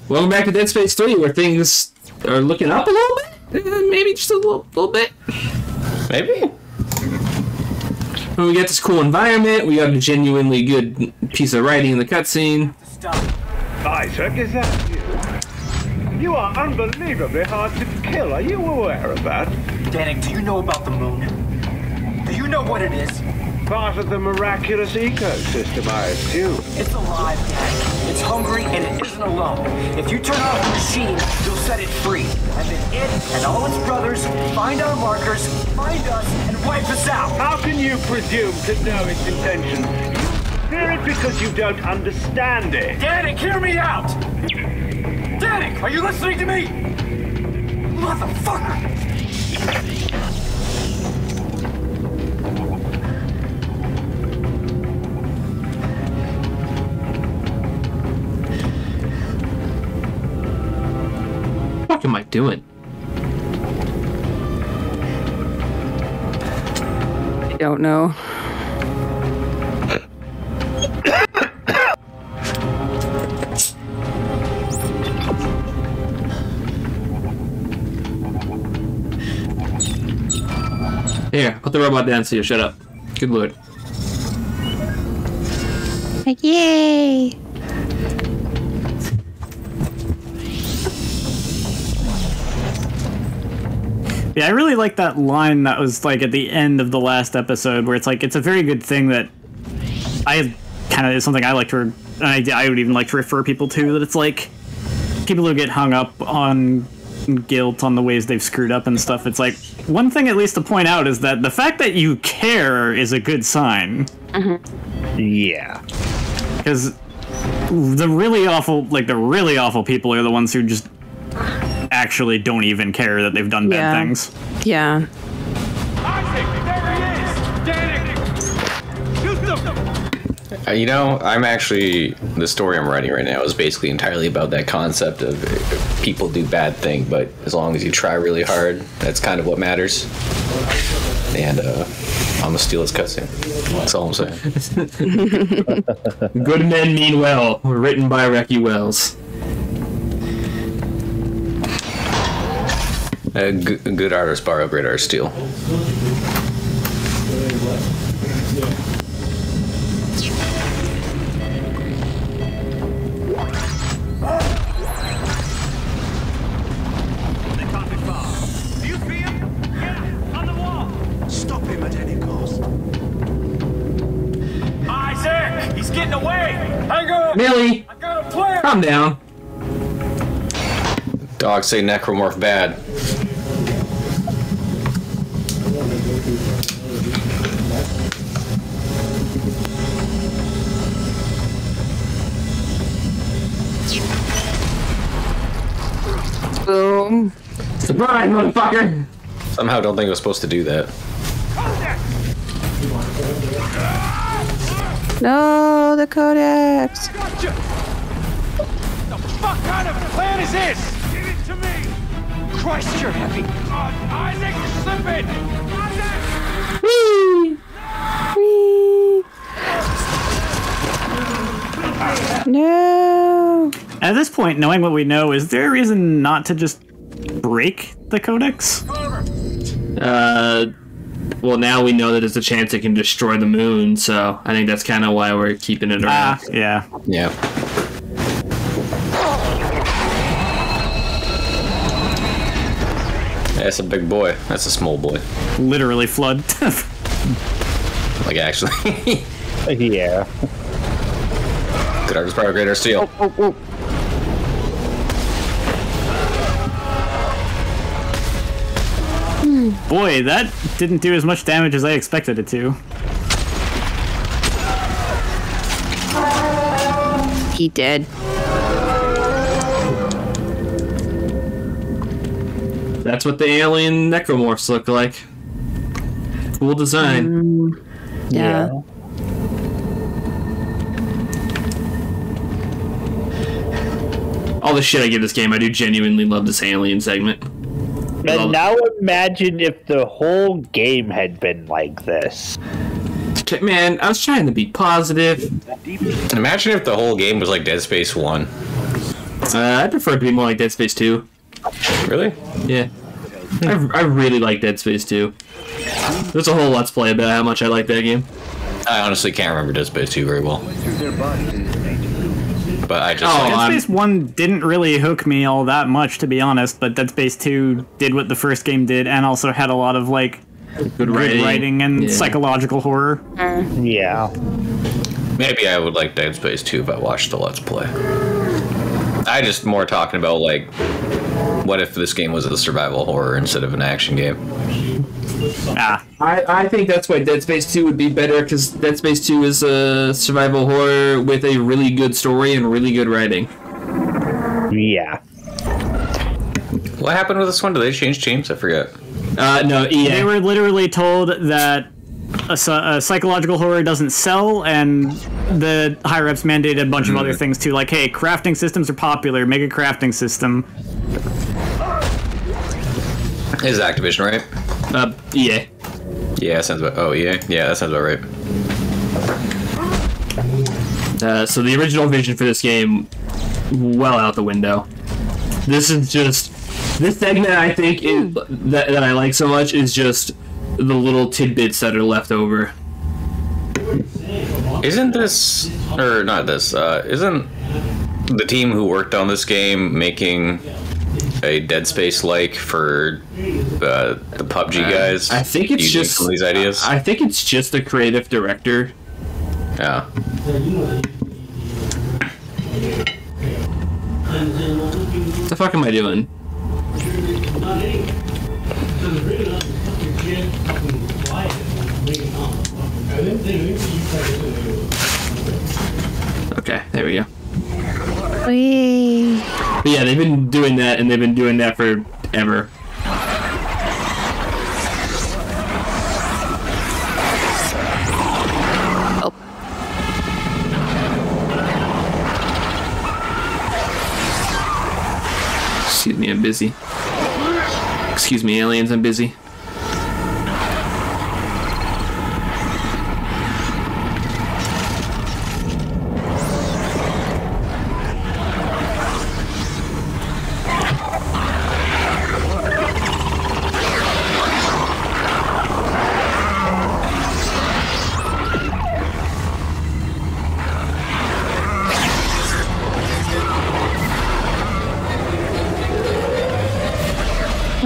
Welcome back to Dead Space 3, where things are looking up a little bit. Maybe just a little bit. Maybe. When we get this cool environment, we got a genuinely good piece of writing in the cutscene. Isaac, is that you? You are unbelievably hard to kill. Are you aware of that? Danik, do you know about the moon? Do you know what it is? Part of the miraculous ecosystem, I assume. It's alive, Danik. It's hungry and it isn't alone. If you turn off the machine, you'll set it free. And then it and all its brothers find our markers, find us, and wipe us out. How can you presume to know its intentions? You fear it because you don't understand it. Danik, hear me out! Danik, are you listening to me? Motherfucker! What am I doing? I don't know. Here, put the robot down so you shut up. Good lord. Yay! Yeah, I really like that line that was like at the end of the last episode where it's like, it's a very good thing that I kind of is something I like to, I would even like to refer people to, that it's like people who get hung up on guilt on the ways they've screwed up and stuff. It's like, one thing at least to point out is that the fact that you care is a good sign. Mm-hmm. Yeah. Because the really awful people are the ones who just actually don't even care that they've done bad things. Yeah. You know, I'm actually, the story I'm writing right now is basically entirely about that concept of people do bad things, but as long as you try really hard, that's kind of what matters. And I'm gonna steal his cutscene. That's all I'm saying. Good Men Mean Well, written by Reki Wells. Good artists borrow, great artists steal. Millie, calm down. Dogs say necromorph bad. Boom. Surprise, motherfucker. Somehow don't think I was supposed to do that. No, the codex. Gotcha! The fuck kind of plan is this? Give it to me! Christ, you're heavy! Isaac, slip it! Isaac! Whee! Whee! No. At this point, knowing what we know, is there a reason not to just break the codex? Well, now we know that there's a chance it can destroy the moon, so I think that's kind of why we're keeping it around. Yeah. Yeah. That's a big boy. That's a small boy. Literally flood. Like, actually. Yeah. Good artist, power, greater steel. Boy, that didn't do as much damage as I expected it to. He did. That's what the alien necromorphs look like. Cool design. Yeah. All the shit I give this game, I do genuinely love this alien segment. And now imagine if the whole game had been like this. Man, I was trying to be positive. Imagine if the whole game was like Dead Space 1. I prefer it to be more like Dead Space 2. Really? Yeah. I really like Dead Space 2. There's a whole Let's Play about how much I like that game. I honestly can't remember Dead Space 2 very well. But I just... Dead Space 1 didn't really hook me all that much, to be honest, but Dead Space 2 did what the first game did, and also had a lot of, like, good writing and psychological horror. Yeah. Maybe I would like Dead Space 2 if I watched the Let's Play. I just more talking about, like, what if this game was a survival horror instead of an action game? I think that's why Dead Space 2 would be better, because Dead Space 2 is a survival horror with a really good story and really good writing. Yeah. What happened with this one? Did they change teams? I forget. No, EA. They were literally told that a psychological horror doesn't sell, and the higher-ups mandated a bunch of other things too, like, hey, crafting systems are popular, make a crafting system. Is Activision right? EA. Yeah, that sounds about... Oh, EA? Yeah, that sounds about right. So the original vision for this game, well out the window. This is just... This segment, I think, is, that I like so much is just the little tidbits that are left over. Isn't this... Or not this. Isn't the team who worked on this game making a Dead Space-like for the PUBG guys? I think it's using just... some of these ideas? I think it's just the creative director. Yeah. What the fuck am I doing? Okay, there we go. Whee. But yeah, they've been doing that, and they've been doing that forever. Oh. Excuse me, I'm busy. Excuse me, aliens, I'm busy.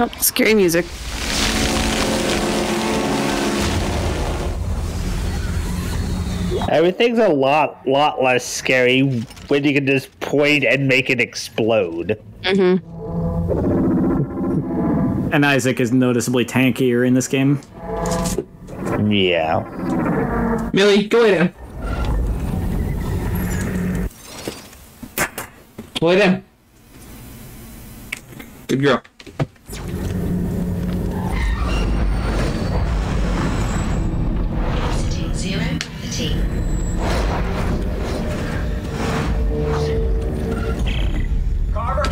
Oh, scary music. Everything's a lot less scary when you can just point and make it explode. Mm-hmm. And Isaac is noticeably tankier in this game. Yeah. Millie, go lay down. Lay down. Good girl. Carver,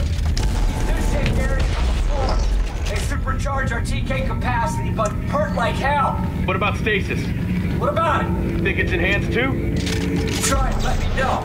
new safe area on the floor. They supercharge our TK capacity, but hurt like hell. What about stasis? What about it? Think it's enhanced too? Try and let me know.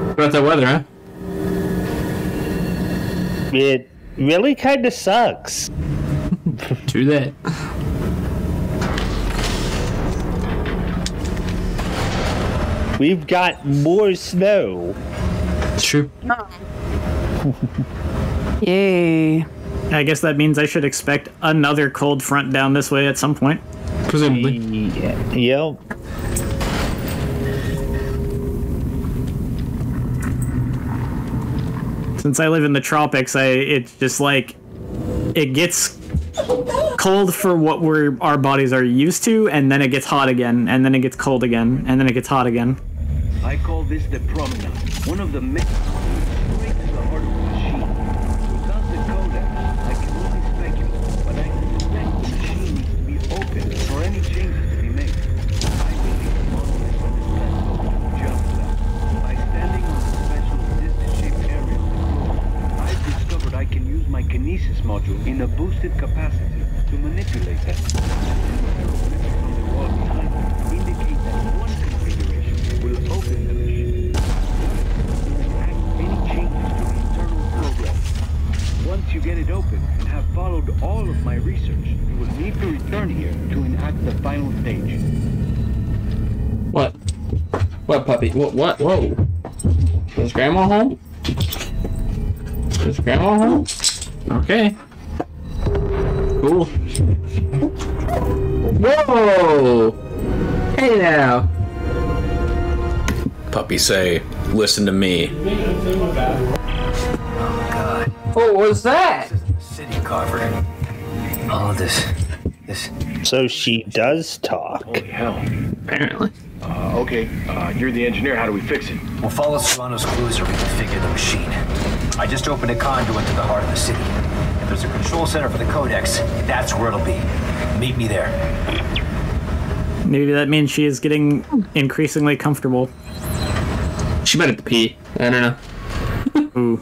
What about that weather, huh? It really kind of sucks. True that. We've got more snow. It's true. Yay. I guess that means I should expect another cold front down this way at some point. Presumably. Yeah. Yep. Since I live in the tropics, it's just like it gets cold for what our bodies are used to, and then it gets hot again, and then it gets cold again, and then it gets hot again. I call this the promenade. One of the straight to the heart of the machine. Without the codex, I can only speculate, but I suspect the machine needs to be open for any changes to be made. I believe the model is on this vessel just that. By standing on the special disc-shaped area of the core, I've discovered I can use my kinesis module in a boosted capacity to manipulate them. The arrow glitters on the wall behind me indicate that one configuration will open the machine. Enact any changes to the internal program. Once you get it open and have followed all of my research, you will need to return here to enact the final stage. What? What, puppy? What? Whoa. Is Grandma home? Is Grandma home? Okay. Cool. Whoa! Hey now! Puppy say, listen to me. Oh, God. What was that? City Carver. All of this. So she does talk. Holy hell. Apparently. Okay, you're the engineer. How do we fix it? We'll follow Solano's clues or reconfigure the machine. I just opened a conduit to the heart of the city. If there's a control center for the Codex, that's where it'll be. Meet me there. Maybe that means she is getting increasingly comfortable. She might have to pee. I don't know. Ooh.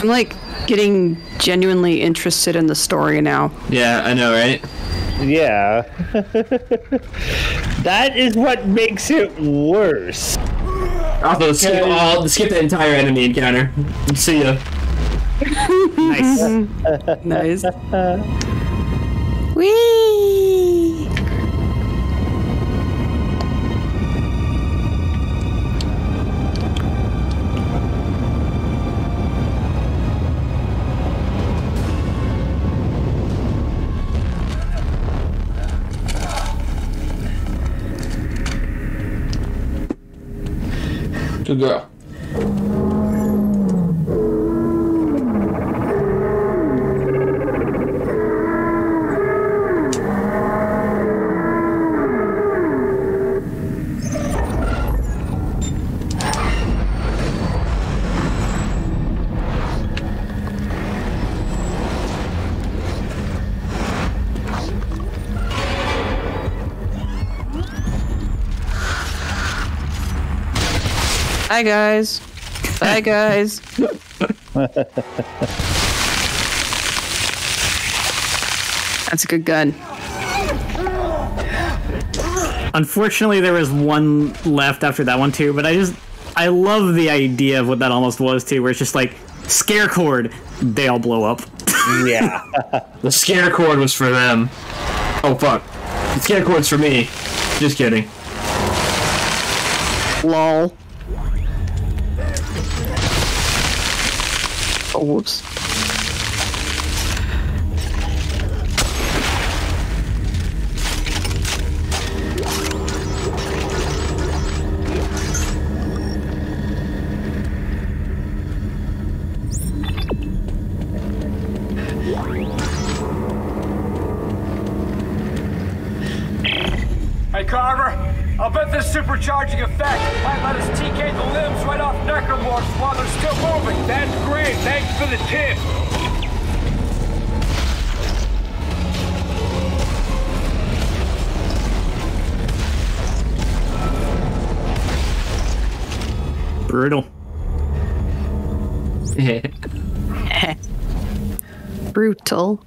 I'm like getting genuinely interested in the story now. Yeah, I know, right? Yeah. That is what makes it worse. Also, skip the entire enemy encounter. See ya. Nice. Nice. Whee! Good girl. Bye, guys. Bye, guys. That's a good gun. Unfortunately, there was one left after that one too, but I love the idea of what that almost was too, where it's just like, scare cord, they all blow up. Yeah. The scare cord was for them. Oh, fuck. The scare cord's for me. Just kidding. Lol. Oh, whoops. Hey, Carver, I'll bet this supercharging effect might let us TK the limbs right off necromorphs while they're still moving. That's great. Thanks for the tip. Brutal. Brutal.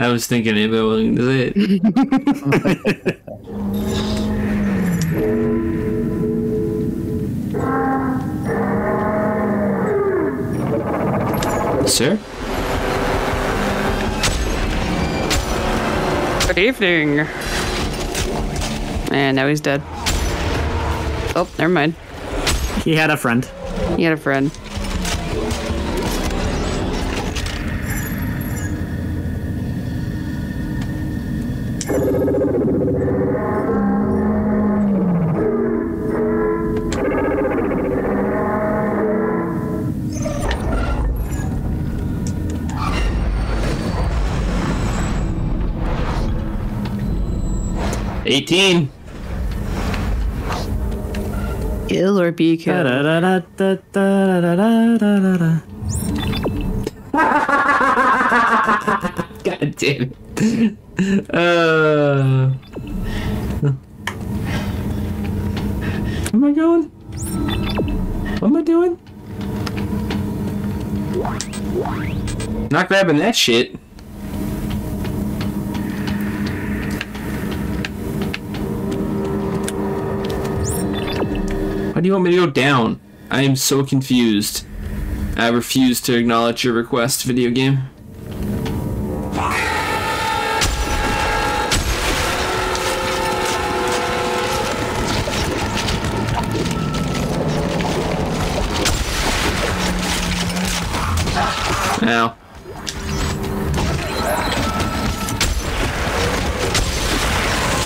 I was thinking it, but wasn't to say it. Sir? Good evening. And now he's dead. Oh, never mind. He had a friend. He had a friend. 18. Kill or be killed. God damn it. Where am I going? What am I doing? Not grabbing that shit. Why do you want me to go down? I am so confused. I refuse to acknowledge your request, video game. Ow.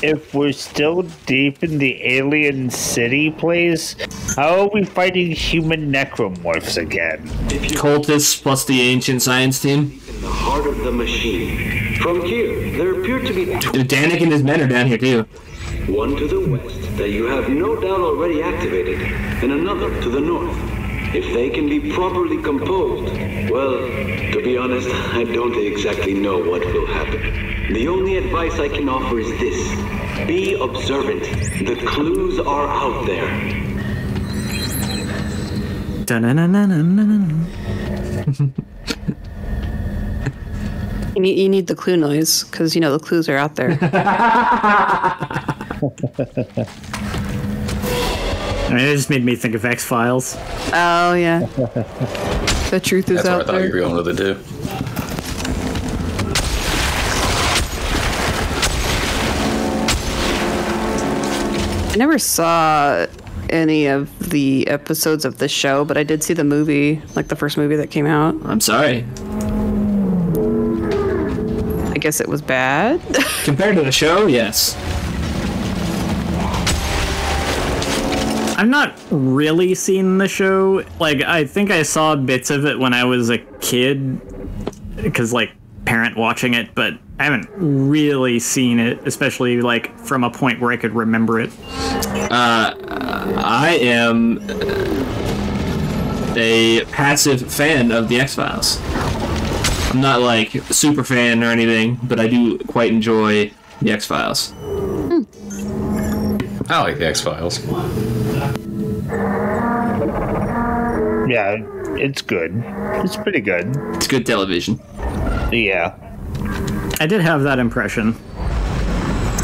If we're still deep in the alien city place, how are we fighting human necromorphs again? Cultists plus the ancient science team. In the heart of the machine. From here, there appear to be Danik and his men are down here too. one to the west that you have no doubt already activated, and another to the north. If they can be properly composed, well, to be honest, I don't exactly know what will happen. The only advice I can offer is this. Be observant. The clues are out there. You need the clue noise, because, you know, the clues are out there. I mean, it just made me think of X-Files. Oh, yeah. The truth is That's where I out thought you there. were going with it too. I never saw any of the episodes of the show, but I did see the movie, like the first movie that came out. I'm sorry. I guess it was bad. Compared to the show, yes. I'm not really seeing the show. Like, I think I saw bits of it when I was a kid, because, like, parent watching it, but I haven't really seen it, especially, like, from a point where I could remember it. I am a passive fan of the X-Files. I'm not, like, a super fan or anything, but I do quite enjoy the X-Files. I like the X-Files. Yeah, it's good. It's pretty good. It's good television. Yeah. I did have that impression.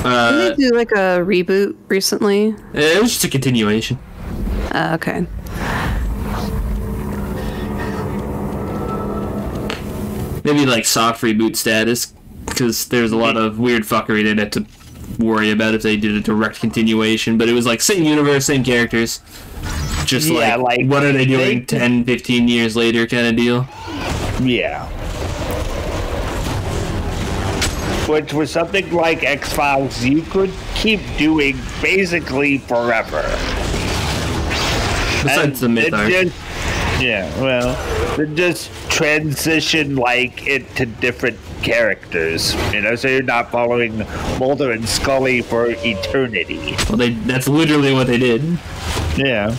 Did they do like a reboot recently? It was just a continuation. Okay. Maybe, like, soft reboot status, because there's a lot of weird fuckery they'd have to worry about if they did a direct continuation, but it was like same universe, same characters, just Yeah, like like, what are they doing they- 10, 15 years later kind of deal. Yeah. Which was something like X-Files you could keep doing basically forever. Besides the myth it arc. yeah, well, then just transition like into different characters, you know, so you're not following Mulder and Scully for eternity. Well, that's literally what they did. Yeah.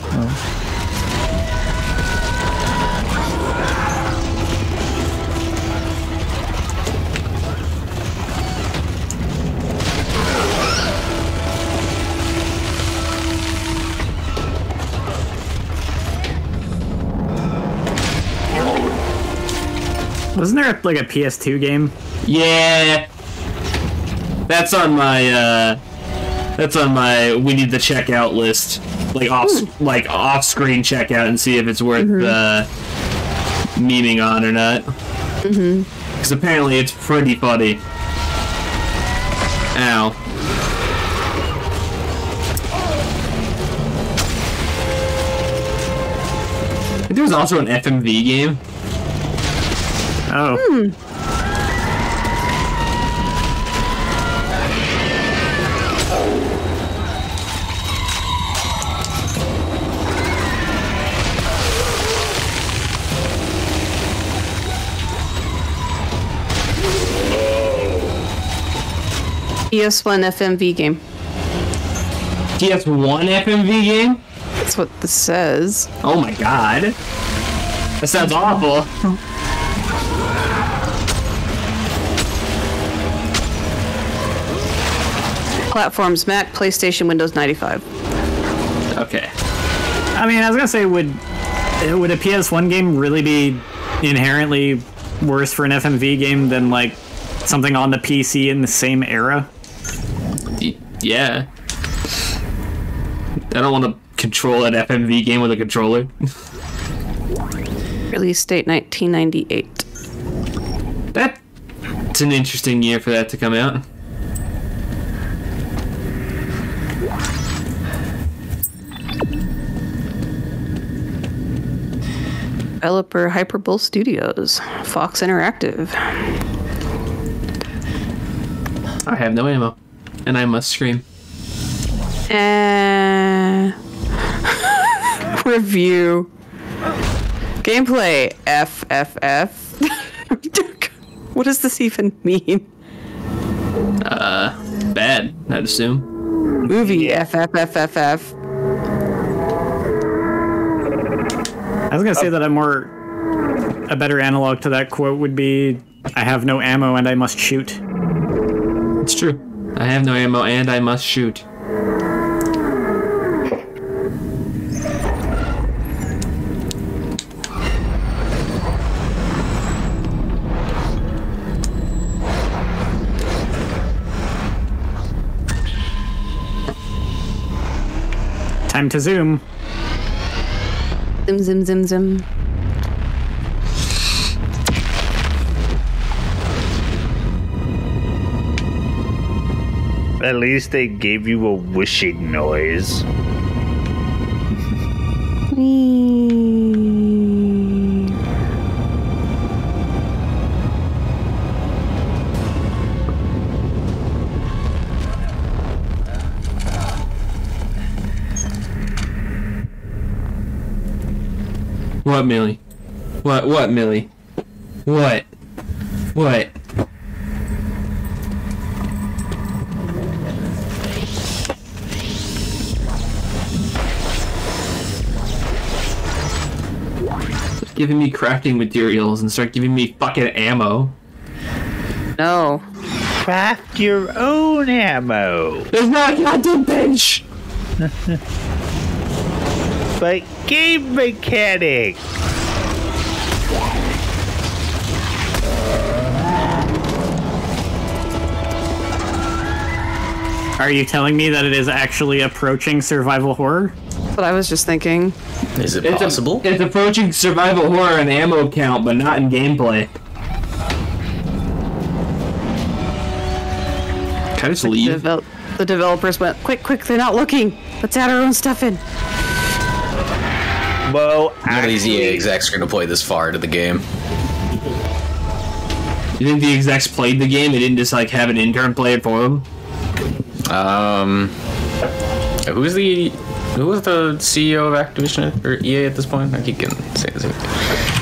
Wasn't there like a PS2 game? Yeah, that's on my we need to check out list, like off screen checkout and see if it's worth memeing on or not. Because apparently it's pretty funny. Ow. I think there was also an FMV game. Oh. PS1 FMV game. PS1 FMV game? That's what this says. Oh my god. That sounds awful. Platforms: Mac, PlayStation, Windows 95. Okay. I mean, I was gonna say, would a PS1 game really be inherently worse for an FMV game than like something on the PC in the same era? Yeah. I don't want to control an FMV game with a controller. Release date 1998. That's an interesting year for that to come out. Developer Hyperbull Studios, Fox Interactive. I have no ammo, and I must scream. Review. Gameplay. FFF. What does this even mean? Bad, I'd assume. Movie. FFFFF. I was gonna say that a better analog to that quote would be, "I have no ammo and I must shoot." It's true. I have no ammo and I must shoot. Time to zoom. Zim zim zim zim. At least they gave you a whooshing noise. What, Millie? What, Millie? What? Stop giving me crafting materials and start giving me fucking ammo. No. Craft your own ammo. There's not a goddamn bench! But game mechanic. Are you telling me that it is actually approaching survival horror? That's what I was just thinking. Is it possible? It's approaching survival horror in ammo count, but not in gameplay. Can I just leave? The developers went, quick, they're not looking. Let's add our own stuff in. Well, None of these EA execs are going to play this far into the game. You think the execs played the game? They didn't just like have an intern play it for them? Who was the CEO of Activision or EA at this point? I keep getting saying this.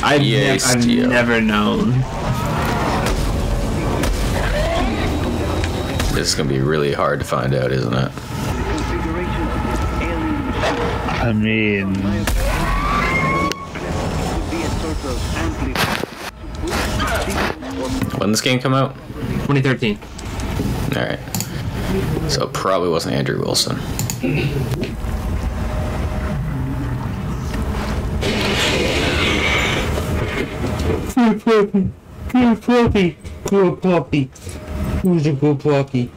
I've never known. This is gonna be really hard to find out, isn't it? I mean, when did this game come out? 2013. All right. So it probably wasn't Andrew Wilson. Good puppy. Who's a good puppy?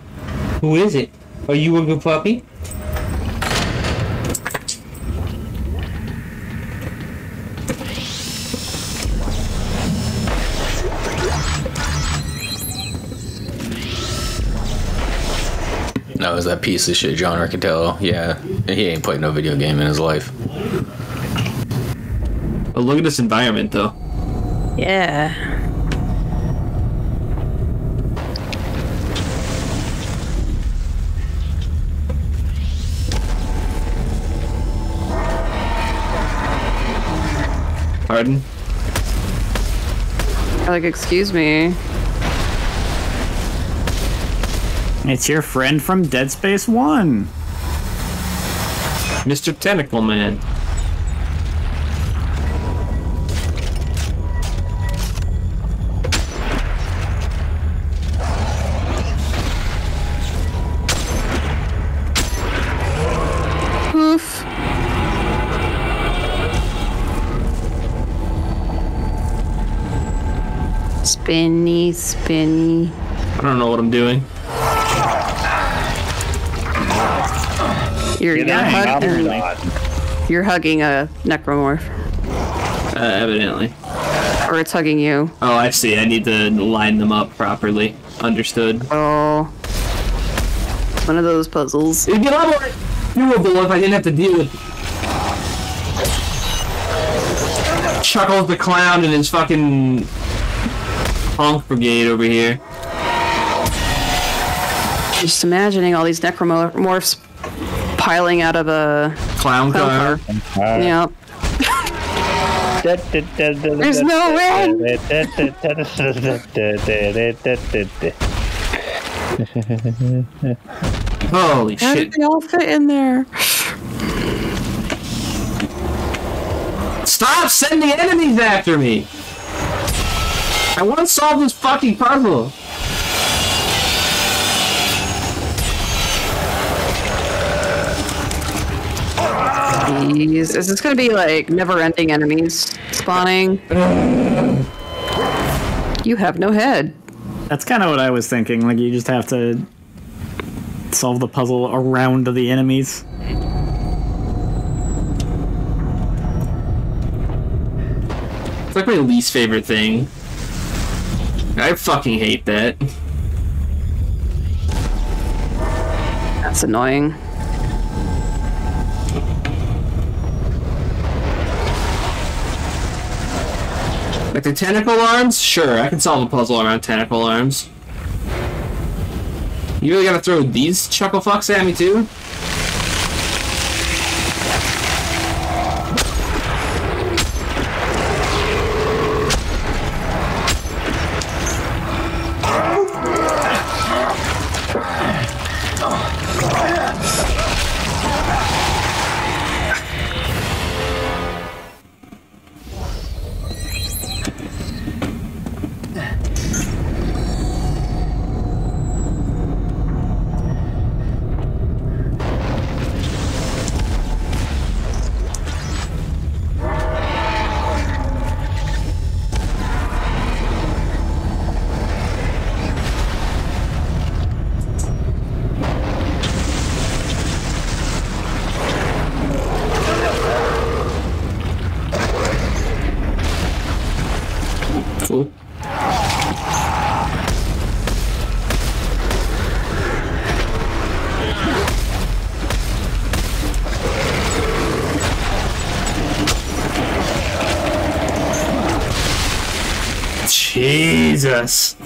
Who is it? Are you a good puppy? No, it's that piece of shit John Arcatello. Yeah, he ain't played no video game in his life. Oh, look at this environment, though. Yeah. Pardon? Like, excuse me. It's your friend from Dead Space 1. Mr. Tentacle Man. Oof. Spinny, spinny. I don't know what I'm doing. You're hugging. not. You're hugging a necromorph, Evidently. or it's hugging you. Oh, I see. I need to line them up properly. Understood. Oh, one of those puzzles. It'd be a lot more doable if I didn't have to deal with Chuckles the Clown and his fucking punk brigade over here. Just imagining all these necromorphs piling out of a Clown car. Yep. There's no end. Holy How shit. did they all fit in there? Stop sending enemies after me! I want to solve this fucking puzzle. Jeez, is this gonna be like never-ending enemies spawning? You have no head. That's kind of what I was thinking. Like, you just have to solve the puzzle around the enemies. It's like my least favorite thing. I fucking hate that. That's annoying. Like the tentacle arms? Sure, I can solve a puzzle around tentacle arms. You really gotta throw these chuckle fucks at me too? Cool. Jesus.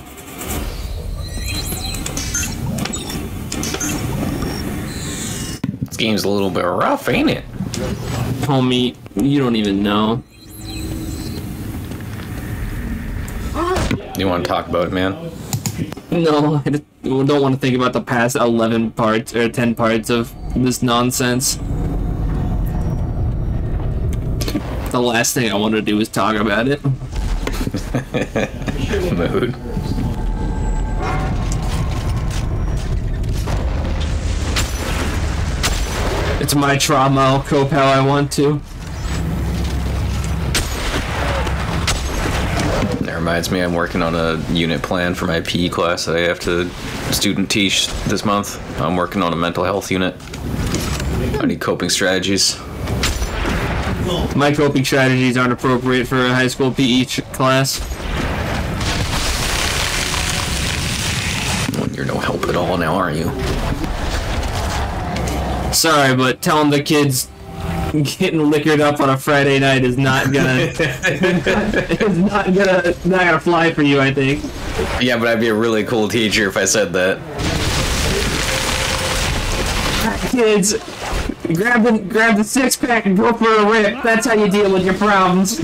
This game's a little bit rough, ain't it? Homie, you don't even know. You want to talk about it, man? No, I don't want to think about the past 11 parts or 10 parts of this nonsense. The last thing I wanted to do was talk about it. Mood. It's my trauma, I'll cope how I want to. That reminds me, I'm working on a unit plan for my PE class that I have to student teach this month. I'm working on a mental health unit. I need coping strategies. My coping strategies aren't appropriate for a high school PE class. Well, you're no help at all now, are you? Sorry, but telling the kids getting liquored up on a Friday night is not gonna it's not gonna fly for you, I think. Yeah, but I'd be a really cool teacher if I said that. Kids Grab the six-pack and go for a rip. That's how you deal with your problems.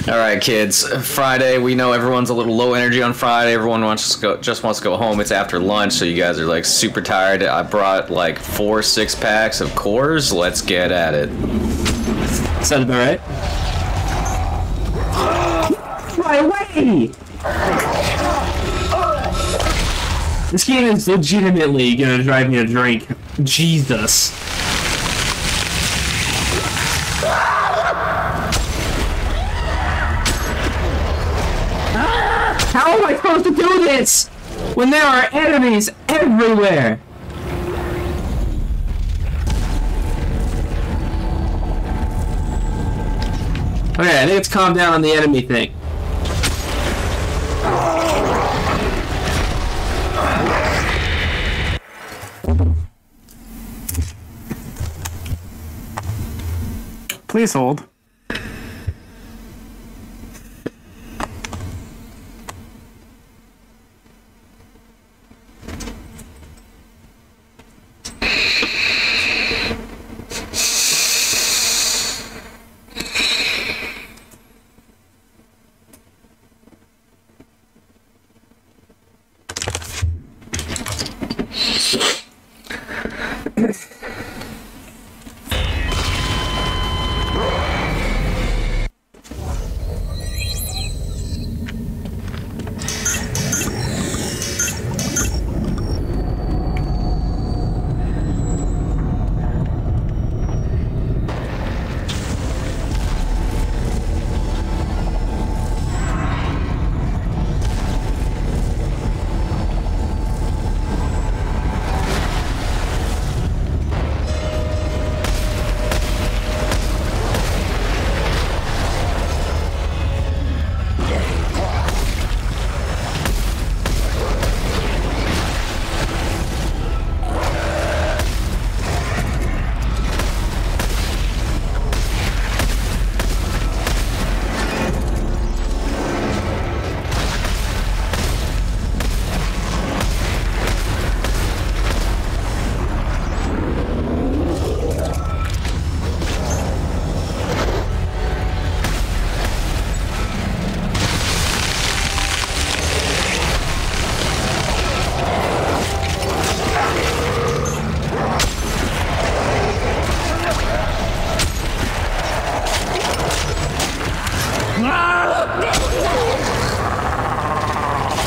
All right, kids. Friday. We know everyone's a little low energy on Friday. Everyone just wants to go home. It's after lunch, so you guys are like super tired. I brought like 4 6-packs of Coors. Let's get at it. Sound about right? Fly away! This game is legitimately gonna drive me to drink. Jesus. How am I supposed to do this when there are enemies everywhere? Okay, I think it's calmed down on the enemy thing. Please hold.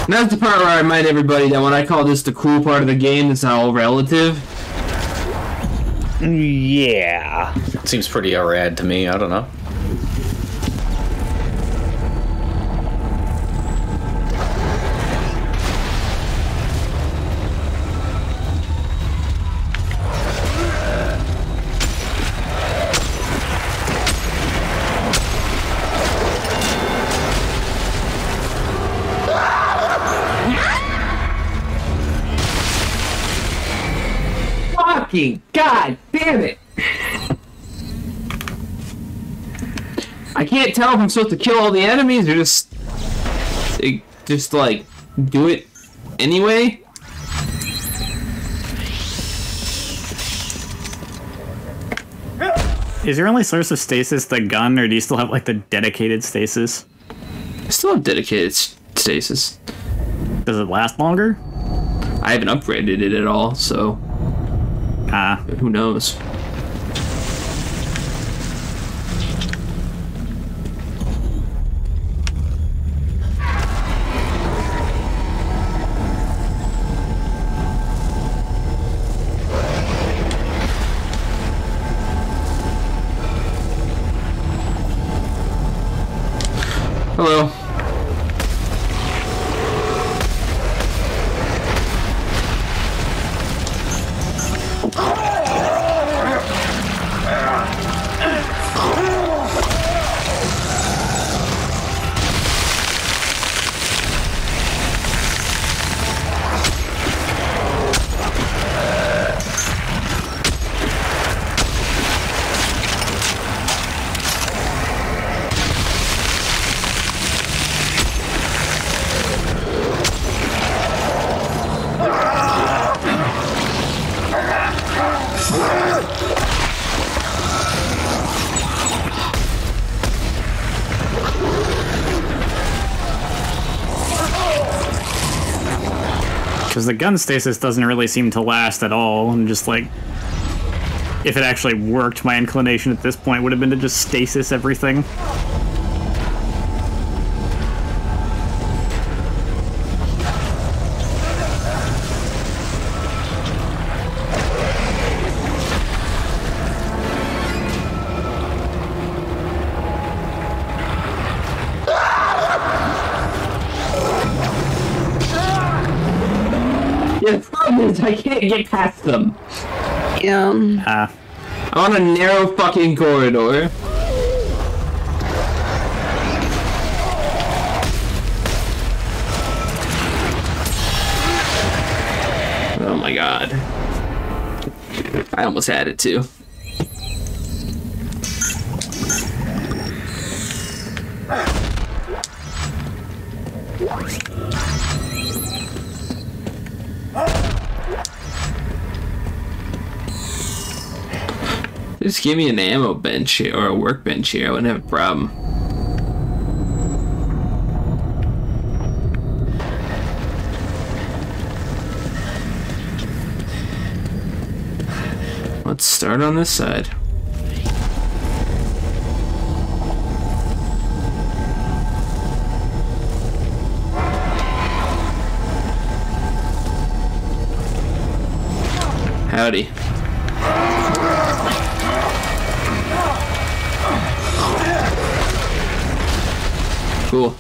And that's the part where I remind everybody that when I call this the cool part of the game, it's not all relative. Yeah. Seems pretty rad to me. I don't know. Fucking god damn it! I can't tell if I'm supposed to kill all the enemies or just like do it anyway. Is your only source of stasis the gun, or do you still have like the dedicated stasis? I still have dedicated stasis. Does it last longer? I haven't upgraded it at all, so who knows? Hello. Because the gun stasis doesn't really seem to last at all. I'm just like, if it actually worked, my inclination at this point would have been to just stasis everything. The problem is I can't get past them. Yeah. I'm on a narrow fucking corridor. Oh my god. I almost had it too. Just give me an ammo bench here, or a workbench here, I wouldn't have a problem. Let's start on this side. Howdy. Cool.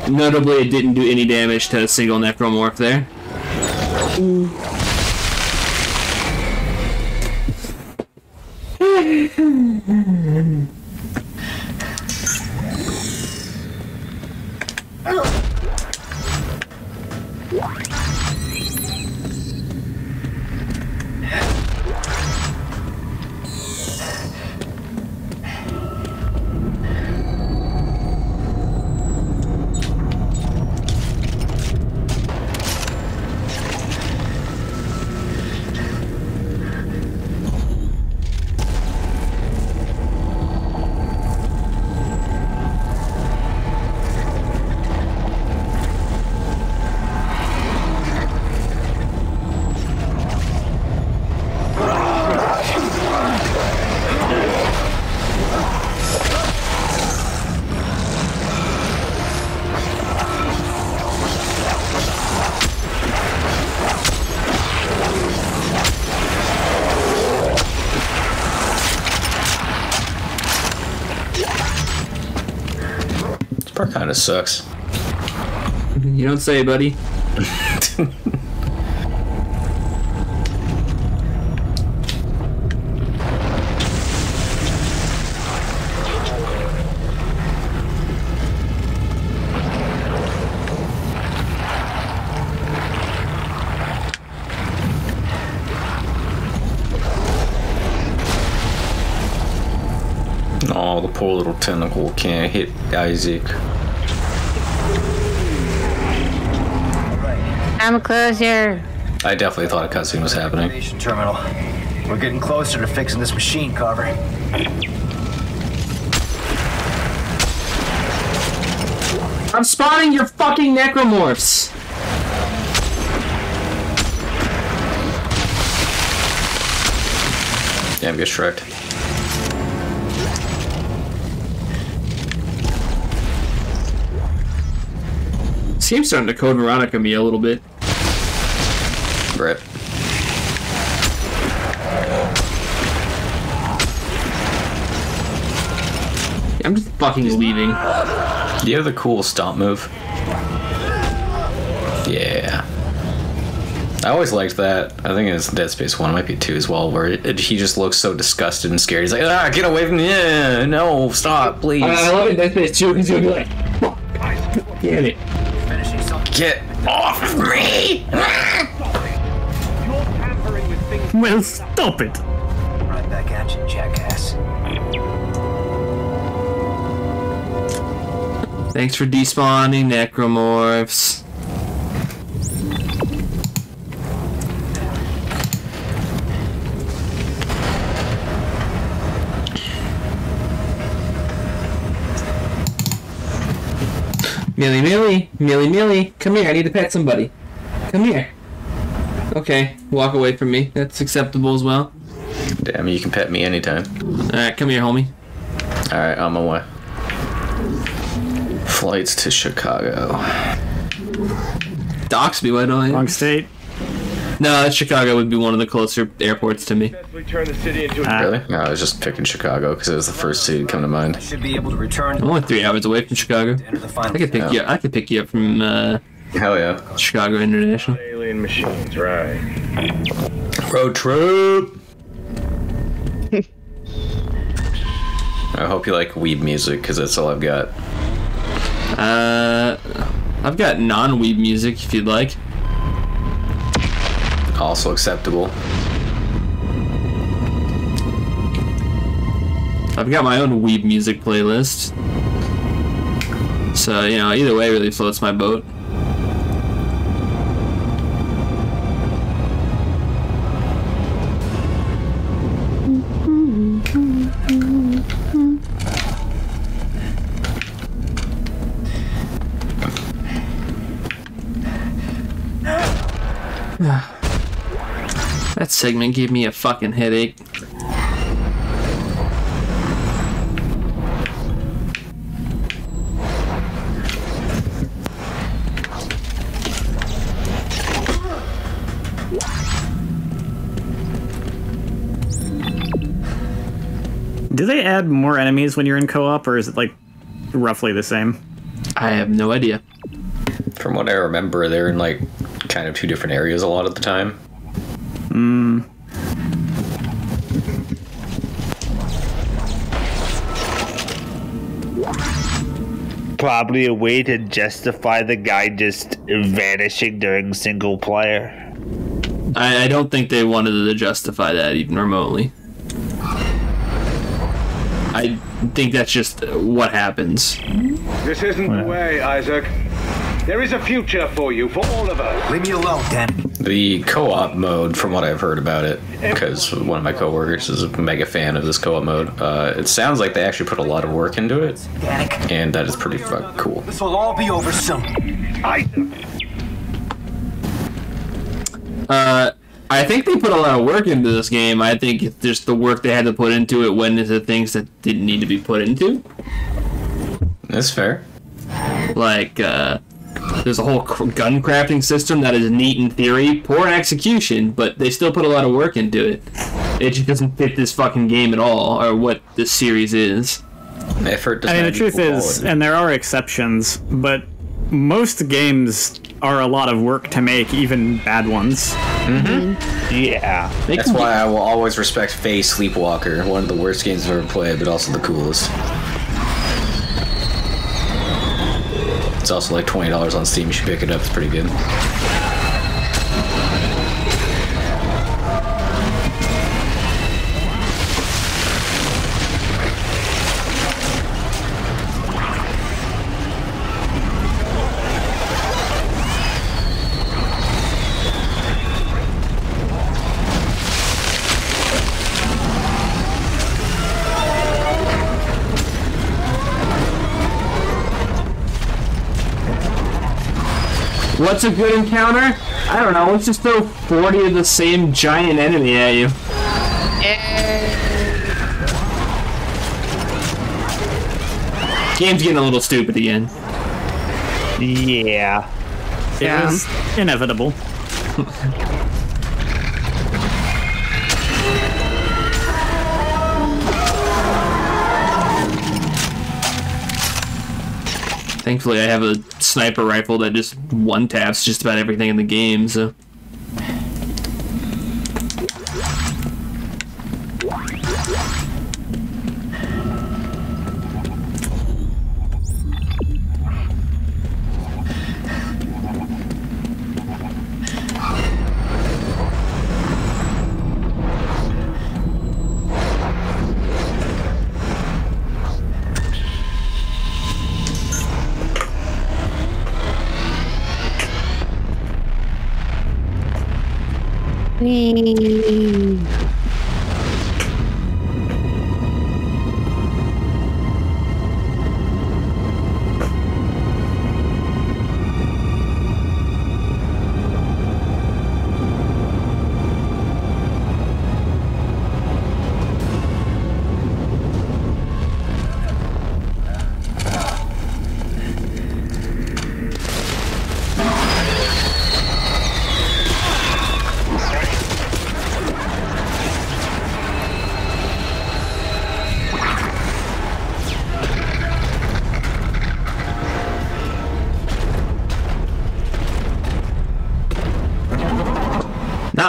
Notably, it didn't do any damage to a single necromorph there. Part kind of sucks. You don't say, buddy. Oh, the poor little tentacle can't hit Isaac. I'm closer. I definitely thought a cutscene was happening. Terminal. We're getting closer to fixing this machine, Carver. I'm spawning your fucking necromorphs! Damn, get shreked. This game's starting to Code Veronica me a little bit. Brett. I'm just fucking leaving. Do you have the cool stomp move? Yeah. I always liked that. I think it's Dead Space 1, it might be 2 as well, where he just looks so disgusted and scared. He's like, ah, get away from me. Yeah, no, stop, please. I love it in Dead Space 2 because you'll be like, fuck, get it. Get off of me! Well, stop it! Right back at you, jackass. Thanks for despawning necromorphs. Millie, Millie, Millie, Millie, come here, I need to pet somebody. Come here. Okay, walk away from me. That's acceptable as well. Damn, you can pet me anytime. Alright, come here, homie. Alright, on my way. Flights to Chicago. Dox me, why don't you? Wrong state. No, Chicago would be one of the closer airports to me. We turn the city into a Really? No, I was just picking Chicago because it was the first city to come to mind. Should be able to return I'm only 3 hours away from Chicago. to enter the final. I could pick you up. I could pick you up from Hell yeah. Chicago International. alien machines, right? Road trip! I hope you like weeb music because that's all I've got. I've got non-weeb music if you'd like. Also acceptable. I've got my own weeb music playlist. So, you know, either way really floats my boat. That segment gave me a fucking headache. Do they add more enemies when you're in co-op, or is it like roughly the same? I have no idea. From what I remember, they're in like kind of two different areas a lot of the time. Probably a way to justify the guy just vanishing during single player. I don't think they wanted to justify that even remotely. I think that's just what happens. This isn't the way, Isaac. There is a future for you, for all of us. Leave me alone, Dan. The co-op mode, from what I've heard about it, because one of my coworkers is a mega fan of this co-op mode, it sounds like they actually put a lot of work into it, Danik, and that is pretty fucking cool. this will all be over soon. Isaac! I think they put a lot of work into this game. I think just the work they had to put into it went into things that didn't need to be put into. That's fair. Like, there's a whole gun crafting system that is neat in theory, poor in execution, but they still put a lot of work into it. It just doesn't fit this fucking game at all, or what this series is. Effort does I mean, not the truth equal is, quality. and there are exceptions, but most games are a lot of work to make, even bad ones. Yeah. That's why I will always respect Faye Sleepwalker, one of the worst games I've ever played, but also the coolest. It's also like $20 on Steam. You should pick it up. It's pretty good. What's a good encounter? I don't know, let's just throw 40 of the same giant enemy at you. Game's getting a little stupid again. Yeah. It was inevitable. Thankfully, I have a sniper rifle that just one-taps just about everything in the game, so...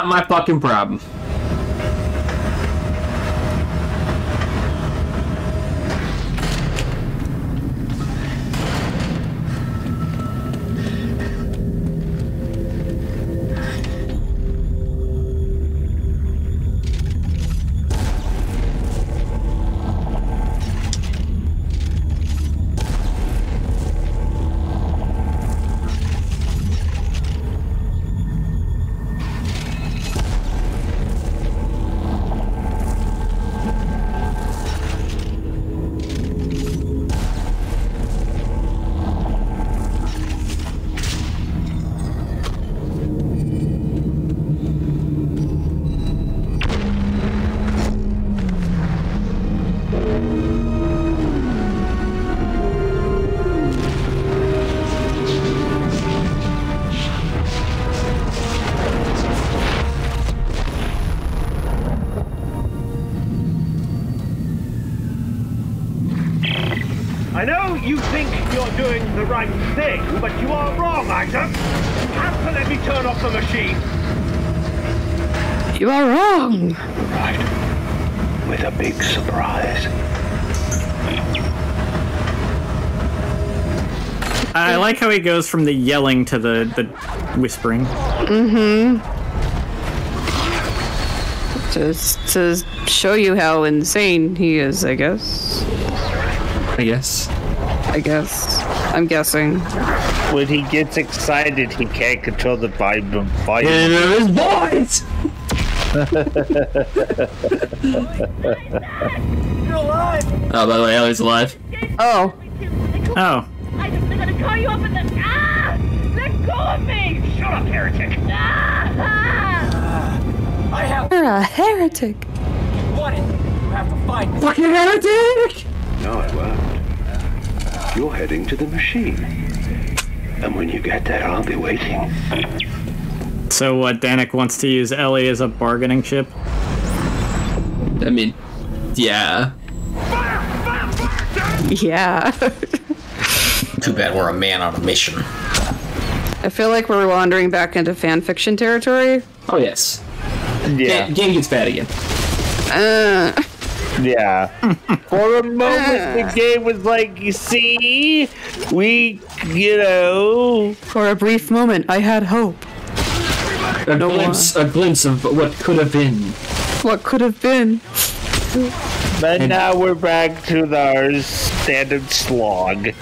not my fucking problem. I know you think you're doing the right thing, but you are wrong, Isaac. You have to let me turn off the machine. You are wrong. Right. With a big surprise. I like how he goes from the yelling to the whispering. Just to show you how insane he is, I guess. I guess. I'm guessing. When he gets excited, he can't control the volume. And his voice! You're alive! Oh, by the way, Ellie's alive. Oh. Oh. I just gonna call you up in the. Ah! Let go of me! Shut up, heretic! Ah! I have You're a heretic. won it! You have to find me! Fucking heretic! No, it won't. You're heading to the machine. And when you get there, I'll be waiting. So what, Danik wants to use Ellie as a bargaining chip? I mean, yeah. Yeah. Too bad we're a man on a mission. I feel like we're wandering back into fanfiction territory. Oh, yes. Yeah. Game gets bad again. Yeah. For a moment, the game was like, you see, For a brief moment, I had hope. A glimpse of what could have been. What could have been? But now we're back to our standard slog.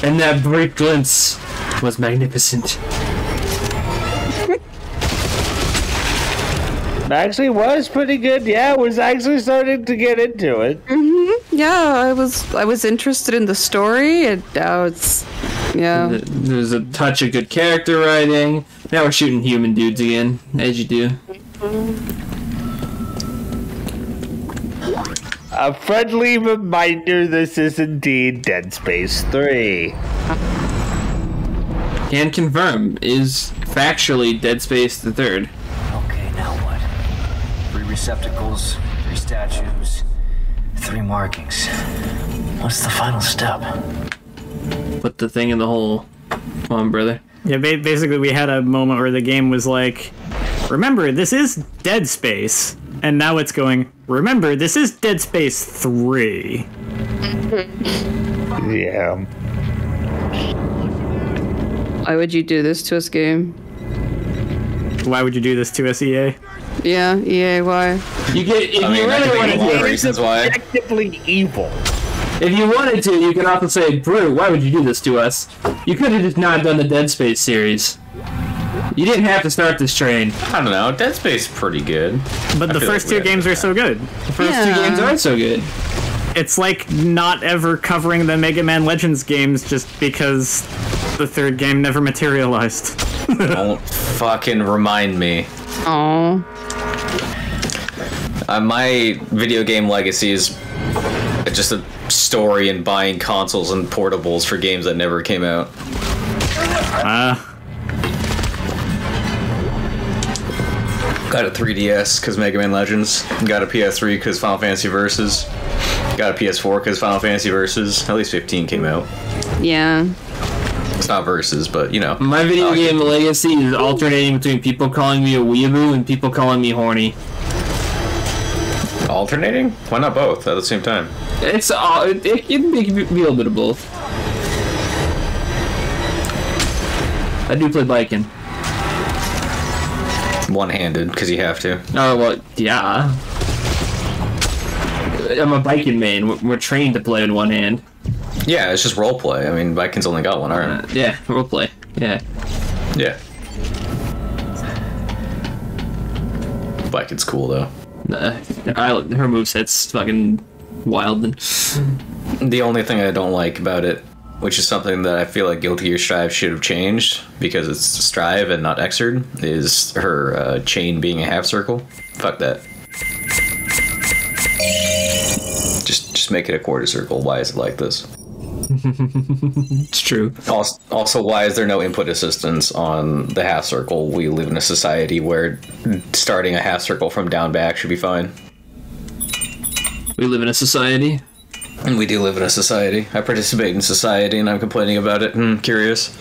And that brief glimpse was magnificent. Actually was pretty good. Yeah, I was actually starting to get into it. Yeah, I was interested in the story, and now it's There's a touch of good character writing. Now we're shooting human dudes again, as you do. A friendly reminder, this is indeed Dead Space 3. Can confirm, is factually Dead Space the third. Okay, now what? 3 receptacles, 3 statues, 3 markings. What's the final step? Put the thing in the hole. Come on, brother. Yeah, basically we had a moment where the game was like, remember, this is Dead Space. And now it's going, remember, this is Dead Space 3. Yeah. Why would you do this to us, game? Why would you do this to us, EA? Yeah, EA, why? You get if I mean, you I can really think wanted of a lot of to. reasons why. Objectively evil. If you wanted to, you could also say, Brew, why would you do this to us? You could have just not done the Dead Space series. You didn't have to start this train. I don't know. Dead Space is pretty good. But the feel first like we two had games to are do so good. The first two games aren't so good. It's like not ever covering the Mega Man Legends games just because the third game never materialized. Don't fucking remind me. Oh. My video game legacy is just a story and buying consoles and portables for games that never came out. Got a 3DS because Mega Man Legends. Got a PS3 because Final Fantasy Versus. Got a PS4 because Final Fantasy Versus. At least 15 came out. Yeah. It's not versus, but you know. My video game legacy is alternating between people calling me a weeaboo and people calling me horny. Alternating? Why not both at the same time? It's it can be a little bit of both. I do play biking. One-handed, because you have to. Oh, well, yeah. I'm a biking main. We're trained to play in one hand. Yeah, it's just roleplay. I mean, Vikings only got one arm. Yeah, roleplay. Yeah. Yeah. Viking's cool, though. Her moveset's fucking wild. The only thing I don't like about it, which is something that I feel like Guilty Gear Strive should have changed, because it's Strive and not Xrd, is her chain being a half circle. Fuck that. Just make it a quarter circle. Why is it like this? It's true. Also, why is there no input assistance on the half circle? We live in a society where starting a half circle from down back should be fine. We live in a society. And we do live in a society. I participate in society, and I'm complaining about it. Curious.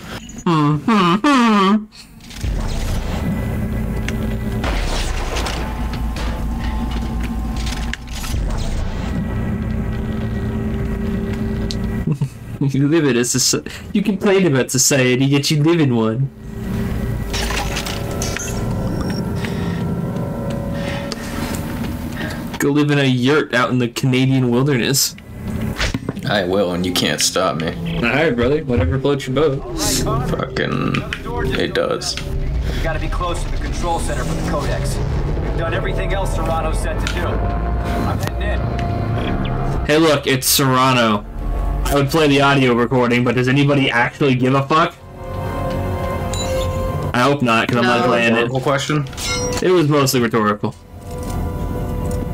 You live in a society. You complain about society, yet you live in one. Go live in a yurt out in the Canadian wilderness. I will, and you can't stop me. Alright, brother. Whatever floats your boat. Fucking... It does. We gotta be close to the control center for the Codex. We've done everything else Serrano said to do. I'm heading in. Hey, look, it's Serrano. I would play the audio recording, but does anybody actually give a fuck? I hope not, because I'm not playing it. Rhetorical question? It was mostly rhetorical.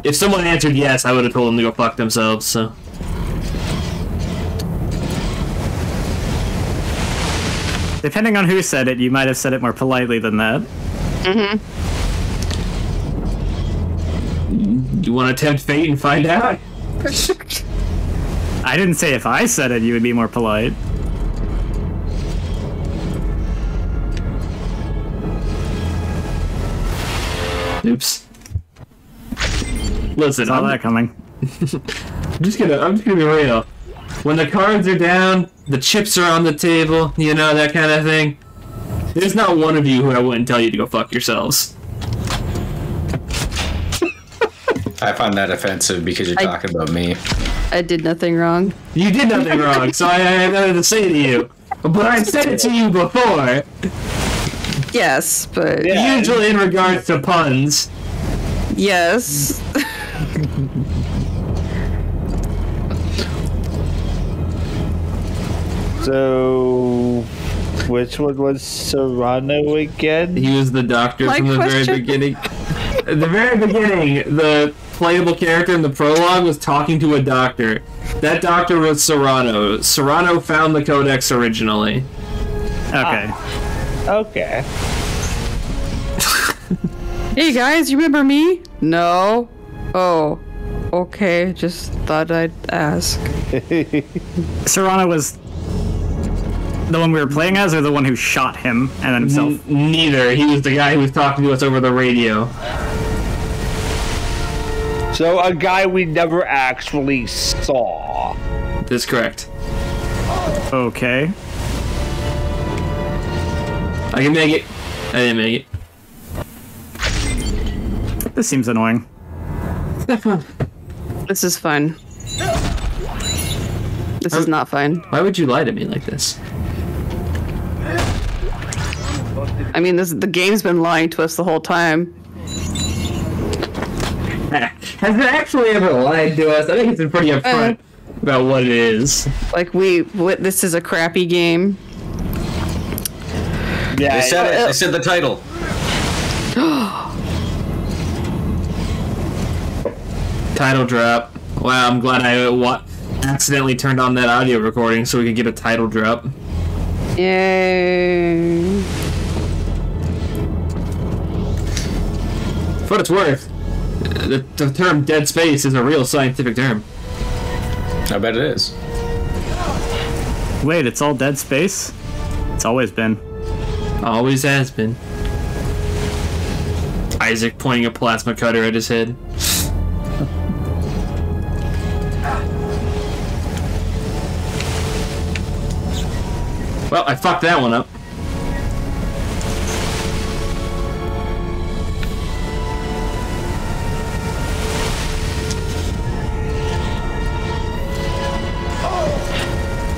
If someone answered yes, I would have told them to go fuck themselves, so... Depending on who said it, you might have said it more politely than that. You want to tempt fate and find out? I didn't say if I said it, you would be more polite. Oops. Listen, Saw that coming. I'm just gonna be real. When the cards are down, the chips are on the table, you know, that kind of thing. There's not one of you who I wouldn't tell you to go fuck yourselves. I find that offensive because you're talking about me. I did nothing wrong. You did nothing wrong, so I have nothing to say to you. But I said it to you before. Yes, but... Usually in regards to puns. Yes. So, which one was Serrano again? He was the doctor My from the question- very beginning. At the very beginning, the playable character in the prologue was talking to a doctor. That doctor was Serrano. Serrano found the Codex originally. Okay. Okay. Hey guys, you remember me? No. Oh. Okay, just thought I'd ask. Serrano was the one we were playing as, or the one who shot him and then himself? Neither. He was the guy who was talking to us over the radio. So, a guy we never actually saw. That's correct. Okay. I can make it. I didn't make it. This seems annoying. This is fun. This is not fun. Why would you lie to me like this? I mean, the game's been lying to us the whole time. Has it actually ever lied to us? I think it's been pretty upfront about what it is. Like, this is a crappy game. Yeah, They said it. They said the title. Title drop. Wow, I'm glad I accidentally turned on that audio recording so we could get a title drop. Yay. For what it's worth, the term dead space is a real scientific term. I bet it is. Wait, it's all Dead Space? It's always been. Always has been. Isaac pointing a plasma cutter at his head. Well, I fucked that one up.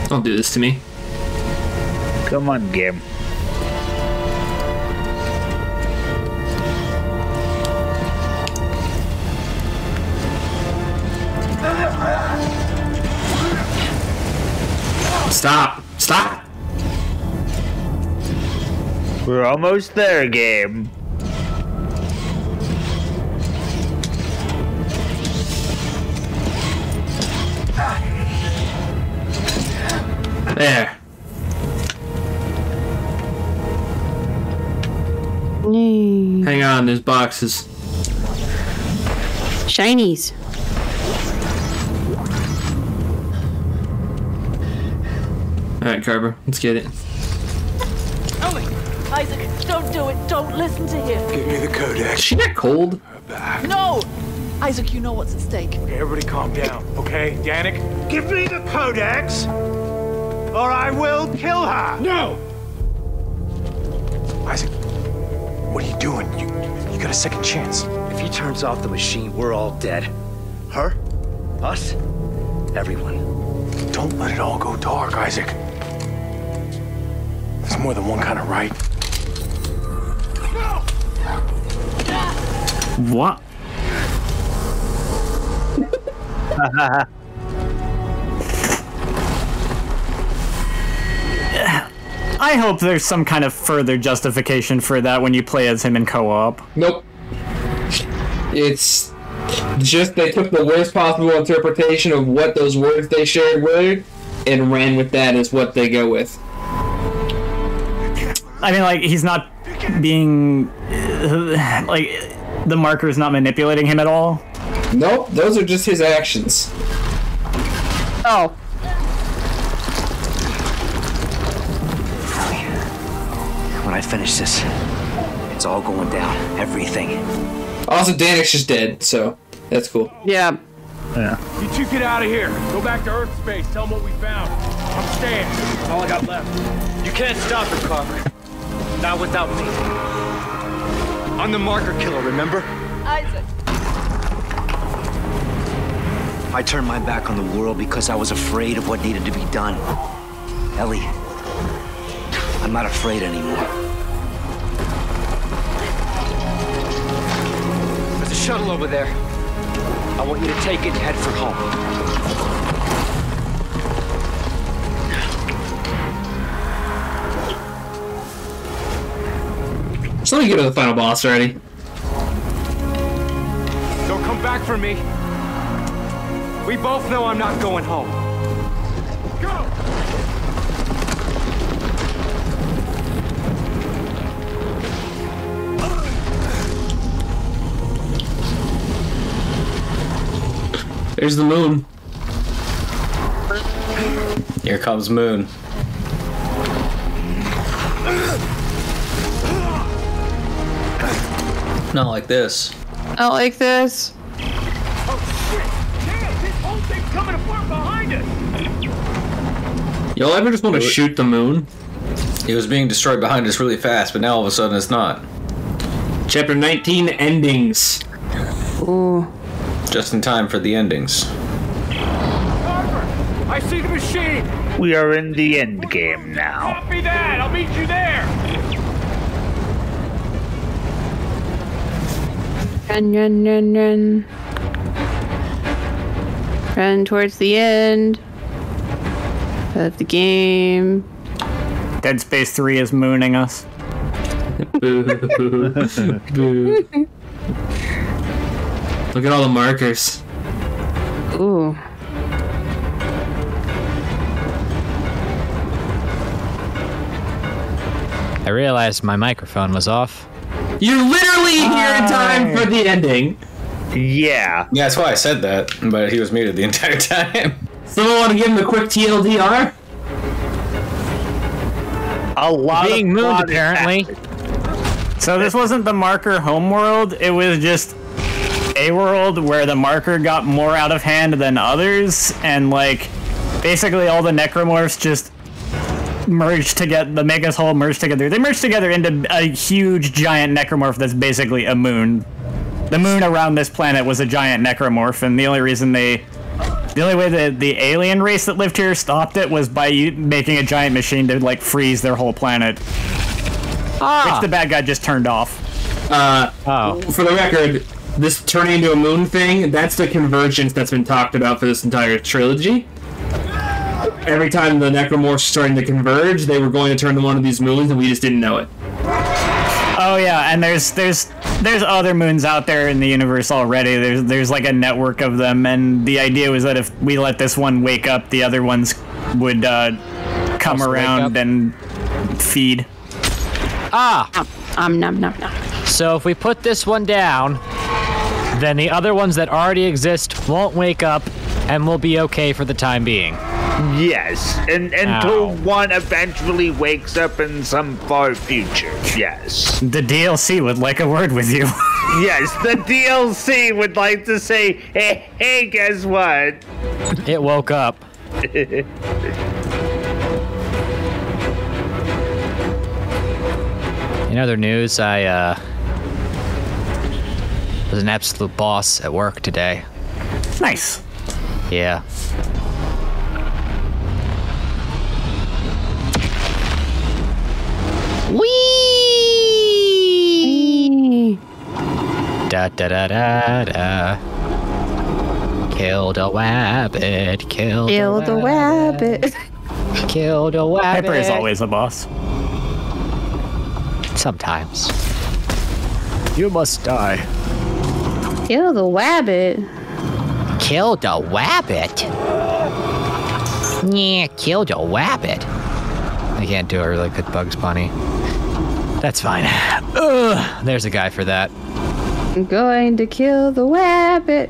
Don't do this to me. Come on, game. Stop! Stop! We're almost there, game. There. Hang on, there's boxes. Shinies. Alright, Carver, let's get it. Ellie! Isaac, don't do it. Don't listen to him. Give me the codex. Is she that cold? No! Isaac, you know what's at stake. Okay, everybody calm down, okay? Yannick, give me the codex, or I will kill her! No! Isaac, what are you doing? You got a second chance. If he turns off the machine, we're all dead. Her? Us? Everyone. Don't let it all go dark, Isaac. There's more than one kind of right. What? I hope there's some kind of further justification for that when you play as him in co-op. Nope. It's just they took the worst possible interpretation of what those words they shared were and ran with that as what they go with. I mean, like, he's not being... like, the marker's not manipulating him at all. Nope, those are just his actions. Oh. When I finish this, it's all going down. Everything. Also, Danik's just dead, so that's cool. Yeah. Yeah. You two get out of here. Go back to Earth space. Tell them what we found. I'm staying. That's all I got left. You can't stop her, Carver. Not without me. I'm the marker killer, remember? Isaac. I turned my back on the world because I was afraid of what needed to be done. Ellie, I'm not afraid anymore. There's a shuttle over there. I want you to take it and head for home. So let me get to the final boss already. Don't come back for me. We both know I'm not going home. Go! There's the moon. Here comes Moon. Not like this. I like this. Oh shit! Damn, this whole thing's coming apart behind us! Y'all ever just want to shoot the moon? It was being destroyed behind us really fast, but now all of a sudden it's not. Chapter 19, endings. Ooh. Just in time for the endings. Carver! I see the machine! We are in the end game now. Copy that! I'll meet you there! Run. Run towards the end of the game. Dead Space 3 is mooning us. Boo. Boo. Look at all the markers. Ooh. I realized my microphone was off. You're literally here in time for the ending. Yeah. Yeah, that's why I said that, but he was muted the entire time. Someone want to give him a quick TLDR? A lot Being of mooned, plot is apparently. So this wasn't the marker homeworld, it was just a world where the marker got more out of hand than others, and like basically all the necromorphs just merged together, the Megas whole merged together. They merged together into a huge giant necromorph that's basically a moon. The moon around this planet was a giant necromorph, and the only way that the alien race that lived here stopped it was by making a giant machine to like freeze their whole planet. Which the bad guy just turned off. For the record, this turning into a moon thing, that's the convergence that's been talked about for this entire trilogy. Every time the necromorphs starting to converge, they were going to turn to one of these moons, and we just didn't know it. Oh yeah, and there's other moons out there in the universe already. There's like a network of them, and the idea was that if we let this one wake up, the other ones would come around and feed. Nom nom nom. So if we put this one down, then the other ones that already exist won't wake up and will be okay for the time being. Yes, and until one eventually wakes up in some far future. Yes. The DLC would like a word with you. Yes, the DLC would like to say, hey, guess what? It woke up. In other news, I was an absolute boss at work today. Nice. Yeah. Whee! Da da da da da. Killed a wabbit. Killed a wabbit. Killed a wabbit. Pepper is always a boss. Sometimes. You must die. Kill the wabbit. Killed a wabbit? Yeah, killed a wabbit. I can't do a really good Bugs Bunny. That's fine. Ugh, there's a guy for that. I'm going to kill the wabbit.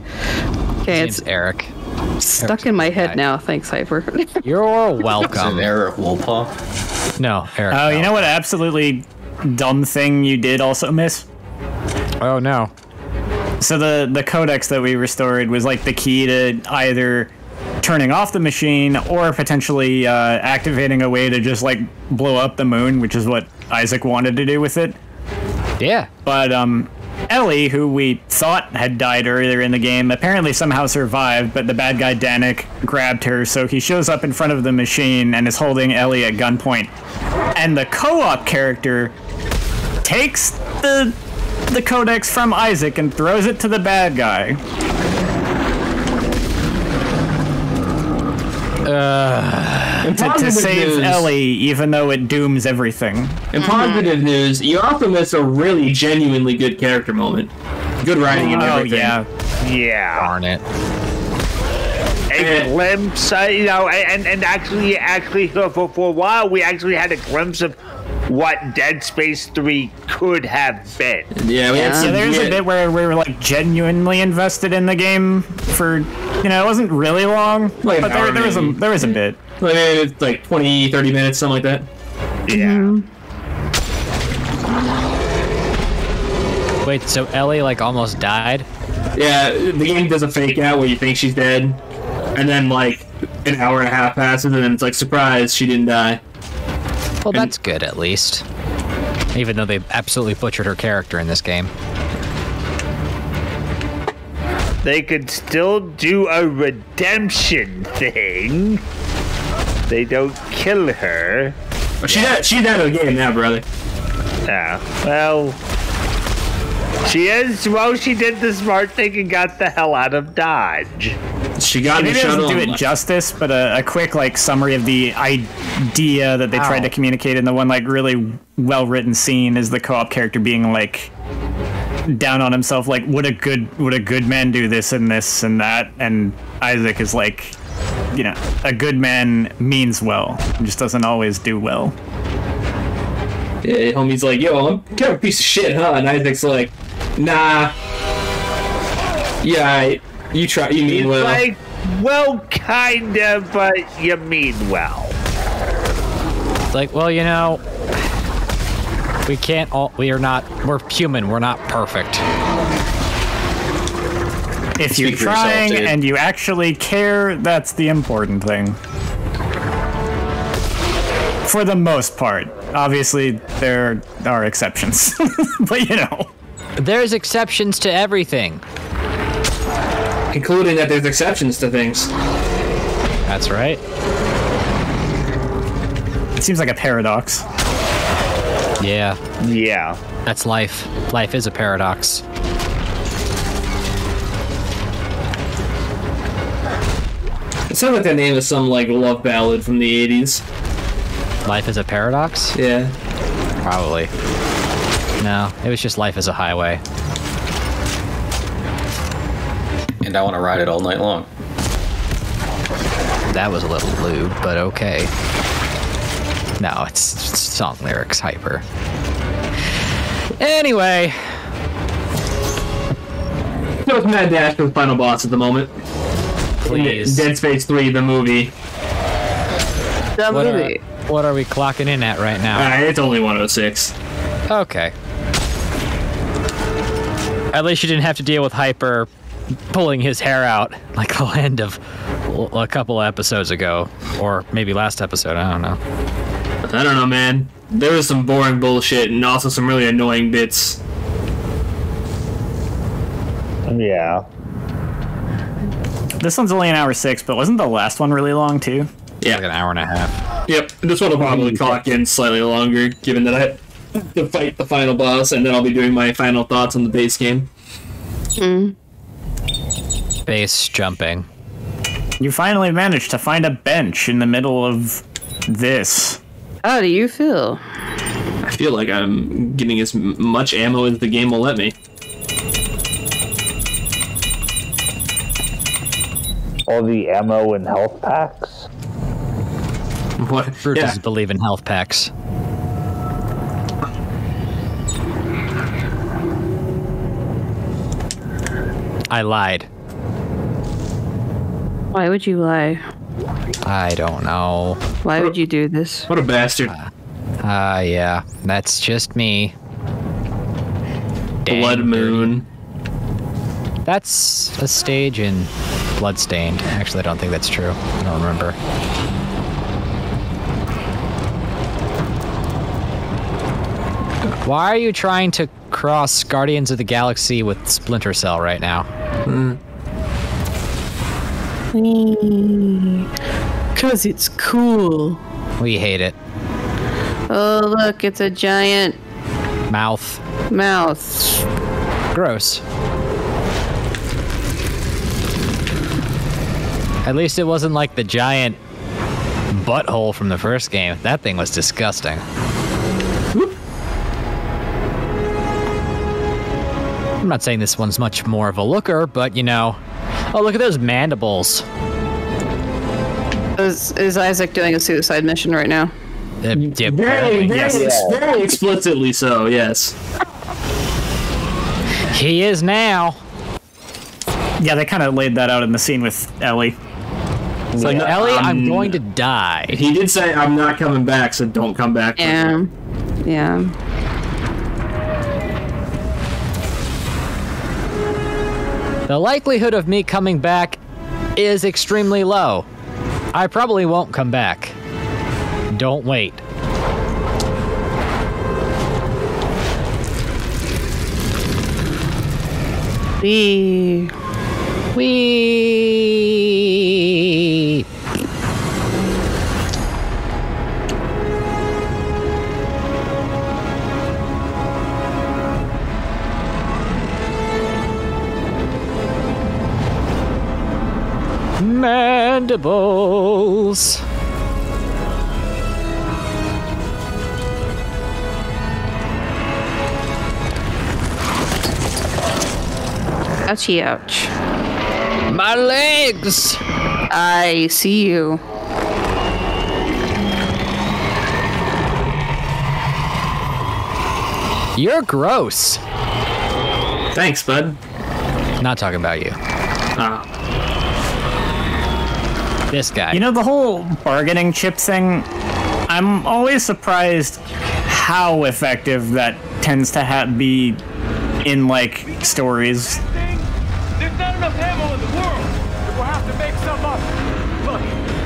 Okay, His name's Eric. Stuck in my head now. Thanks, Hyper. You're welcome. Eric Woolpaw? No, Eric. Oh, you know what absolutely dumb thing you did also miss? Oh, no. So the codex that we restored was like the key to either turning off the machine or potentially activating a way to just like blow up the moon, which is what Isaac wanted to do with it. Yeah. But Ellie, who we thought had died earlier in the game, apparently somehow survived, but the bad guy Danik grabbed her, so he shows up in front of the machine and is holding Ellie at gunpoint. And the co-op character takes the codex from Isaac and throws it to the bad guy. To save news, Ellie, even though it dooms everything. In positive news, you also miss a really genuinely good character moment. Good writing and everything. Yeah. Darn it. A glimpse, and actually, for a while, we actually had a glimpse of what Dead Space 3 could have been. Yeah, there's a bit where we were like genuinely invested in the game for, it wasn't really long, like but there was a bit. It's like 20, 30 minutes, something like that. Yeah. Wait, so Ellie like almost died? Yeah, the game does a fake out where you think she's dead, and then like an hour and a half passes, and then it's like, surprise, she didn't die. Well, that's good at least. Even though they absolutely butchered her character in this game. They could still do a redemption thing. They don't kill her. Well, she's out of the game now, brother. Yeah. Well, she is. Well, she did the smart thing and got the hell out of Dodge. She got the maybe shuttle. Doesn't do it justice, but a quick like summary of the idea that they tried to communicate in the one like really well written scene is the co-op character being like down on himself, like would a good man do this and that, and Isaac is like, a good man means well, just doesn't always do well. Yeah, homie's like, yo, I'm kind of a piece of shit, huh? And Isaac's like, nah. Yeah, you mean well. Like, well, kinda, but you mean well. Like, well, We can't all. We're human. We're not perfect. If you're Speak for yourself, trying dude. and you actually care, that's the important thing. For the most part. Obviously, there are exceptions. But you know. There's exceptions to everything. Including that there's exceptions to things. That's right. It seems like a paradox. Yeah. Yeah. That's life. Life is a paradox. It sounds like the name of some like love ballad from the 80s. Life is a paradox? Yeah. Probably. No, it was just life as a highway. And I want to ride it all night long. That was a little lewd, but okay. No, it's song lyrics hyper. Anyway. So it's Mad Dash for the final boss at the moment. Please. Dead Space 3, the movie. The movie. What are we clocking in at right now? It's only 106. Okay. At least you didn't have to deal with Hyper pulling his hair out like the end of a couple episodes ago. Or maybe last episode, I don't know. I don't know, man. There was some boring bullshit and also some really annoying bits. Yeah. This one's only an hour 6, but wasn't the last one really long too? Yeah. Like an hour and a half. Yep. This one will probably clock in slightly longer, given that I have to fight the final boss, and then I'll be doing my final thoughts on the base game. Base jumping. You finally managed to find a bench in the middle of this. How do you feel? I feel like I'm getting as much ammo as the game will let me. All the ammo and health packs. What? Bruce Yeah. doesn't believe in health packs. I lied. Why would you lie? I don't know. Why would you do this? What a bastard. Yeah. That's just me. Blood Dang Moon. That's a stage in Bloodstained. Actually, I don't think that's true. I don't remember. Why are you trying to cross Guardians of the Galaxy with Splinter Cell right now? Cause it's cool. We hate it. Oh look, it's a giant Mouth. mouth. Gross. At least it wasn't like the giant butthole from the first game. That thing was disgusting. I'm not saying this one's much more of a looker, but you know. Oh, look at those mandibles. Is Isaac doing a suicide mission right now? Very explicitly so, yes. He is now. Yeah, they kind of laid that out in the scene with Ellie. It's like, Ellie, I'm going to die. He did say, I'm not coming back, so don't come back. Yeah. Yeah. The likelihood of me coming back is extremely low. I probably won't come back. Don't wait. Wee. Whee! Mandibles. Ouchie, ouch. My legs. I see you. You're gross. Thanks, bud. Not talking about you. Ah. This guy. You know, the whole bargaining chip thing, I'm always surprised how effective that tends to be in like stories. There's not enough ammo in the world. We'll have to make some up. Look,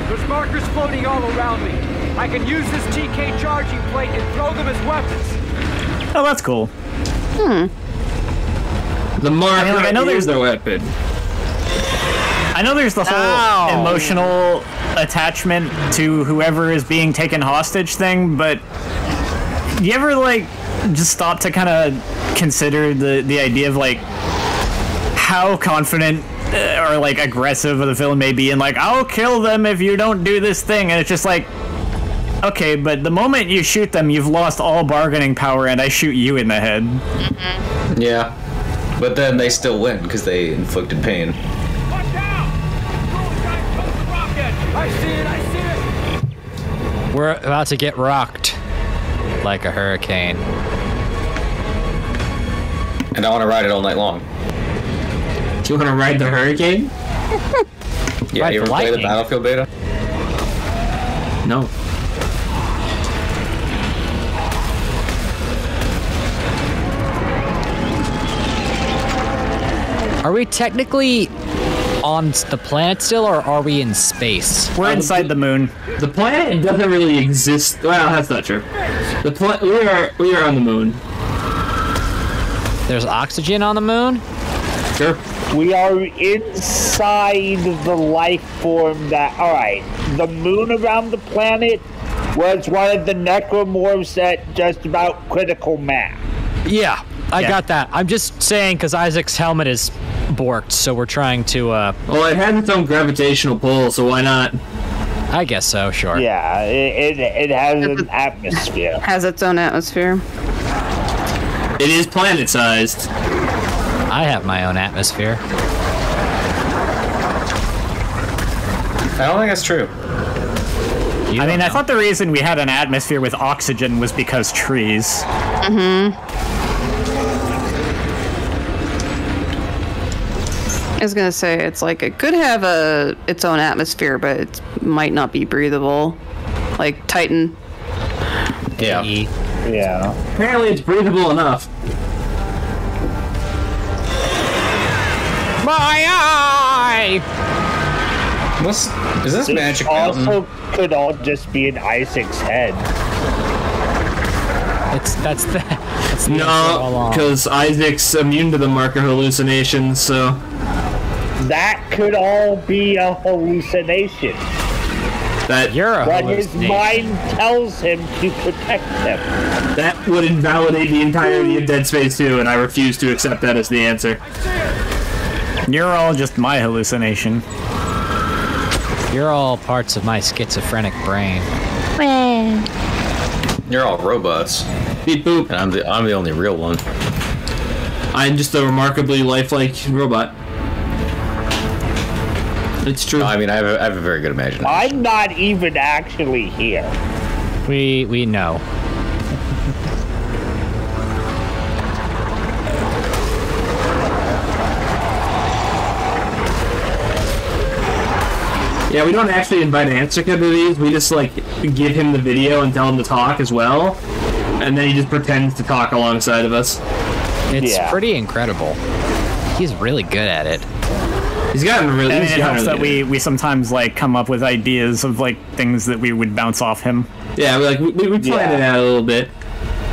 there's markers floating all around me. I can use this TK charging plate and throw them as weapons. Oh, that's cool. The marker I know is the weapon. I know there's the whole emotional attachment to whoever is being taken hostage thing, but you ever like just stop to kind of consider the idea of like how confident or like aggressive the villain may be, and like, I'll kill them if you don't do this thing, and it's just like, okay, but the moment you shoot them, you've lost all bargaining power, and I shoot you in the head. Yeah, but then they still win because they inflicted pain. Watch out! The rocket! I see it! I see it! We're about to get rocked like a hurricane. And I want to ride it all night long. Do you want to ride the hurricane? Yeah, Ride you the ever play the lightning. Battlefield beta? No. Are we technically on the planet still, or are we in space? We're inside the moon. The planet doesn't really exist. Well, that's not true. We are on the moon. There's oxygen on the moon? Sure. We are inside the life form that... Alright, the moon around the planet was one of the necromorphs at just about critical mass. Yeah, I got that. I'm just saying because Isaac's helmet is borked, so we're trying to, Well, it has its own gravitational pull, so why not? I guess so, sure. Yeah, it has an atmosphere. Has its own atmosphere. It is planet-sized. I have my own atmosphere. I don't think that's true. You I mean, don't I know. thought the reason we had an atmosphere with oxygen was because trees. I was gonna say, it's like it could have its own atmosphere, but it might not be breathable. Like Titan. Yeah. Yeah. Apparently it's breathable enough. My eye! Is this Magic Mountain? Also could all just be in Isaac's head. That's the answer all No, along. because Isaac's immune to the marker hallucinations, so... That could all be a hallucination. That, You're a But his hallucination. mind tells him to protect him. that would invalidate the entirety of Dead Space 2, and I refuse to accept that as the answer. You're all just my hallucination. You're all parts of my schizophrenic brain. You're all robots, Beep boop. and I'm the only real one. I'm just a remarkably lifelike robot. It's true. No, I mean, I have a very good imagination. I'm not even actually here. We know. Yeah, we don't actually invite Anstca to these. We just, like, give him the video and tell him to talk as well. And then he just pretends to talk alongside of us. It's Yeah. pretty incredible. He's really good at it. He's gotten really... I mean, he's it gotten helps that really we sometimes like come up with ideas of like things that we would bounce off him. good. Yeah, we plan it out a little bit.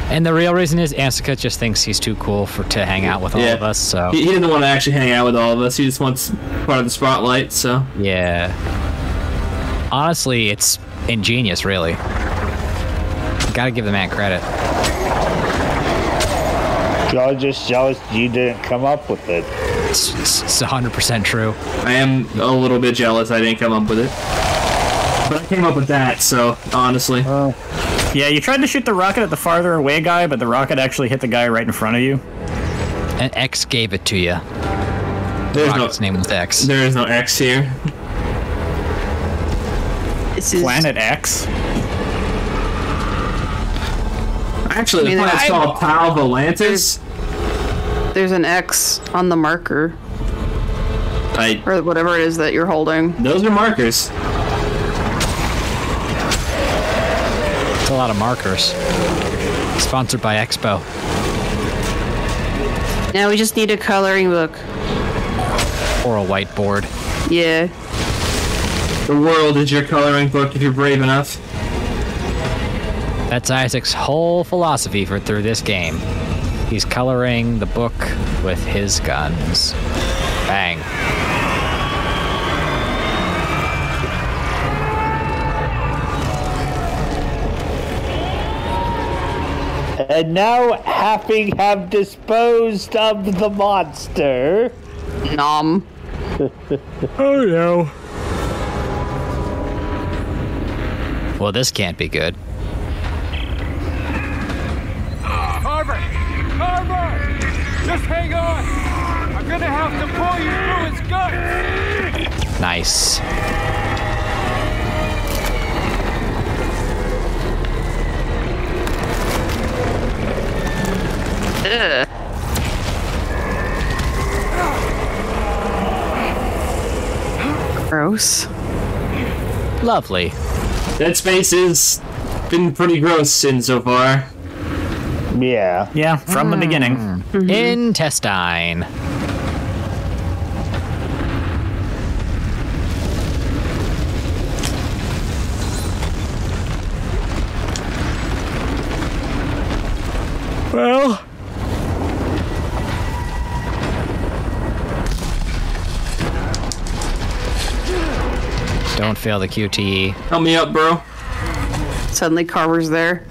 And the real reason is Anstca just thinks he's too cool to hang out with all of us, so... He doesn't want to actually hang out with all of us. He just wants part of the spotlight, so... Yeah. Honestly, it's ingenious, really. Gotta give the man credit. You're just jealous you didn't come up with it. It's 100% true. I am a little bit jealous I didn't come up with it. But I came up with that, so, honestly. Yeah, you tried to shoot the rocket at the farther away guy, but the rocket actually hit the guy right in front of you. And X gave it to you. There's Rocket's name was X. There is no X here. This is Planet X. Actually, I mean, the planet's I- called Tau Volantis. There's an X on the marker, or whatever it is that you're holding. Those are markers. It's a lot of markers. Sponsored by Expo. Now we just need a coloring book. Or a whiteboard. Yeah. The world is your coloring book if you're brave enough. That's Isaac's whole philosophy through this game. He's coloring the book with his guns. Bang. And now, having have disposed of the monster... Nom. Oh no. Well, this can't be good. Carver! Carver! Just hang on! I'm gonna have to pull you through his guts! Nice. Ugh. Gross. Lovely. Dead Space has been pretty gross so far. Yeah. Yeah, from the beginning. Intestine. Well. Don't fail the QTE. Help me up, bro. Suddenly Carver's there.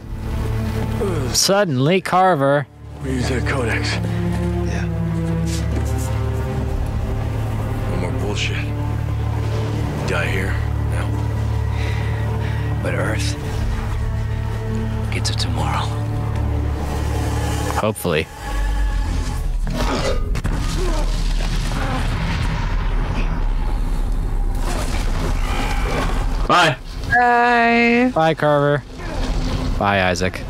Suddenly Carver. We use that codex. Yeah. No more bullshit. Die here, now. But Earth gets it tomorrow. Hopefully. Bye. Bye. Bye, Carver. Bye, Isaac.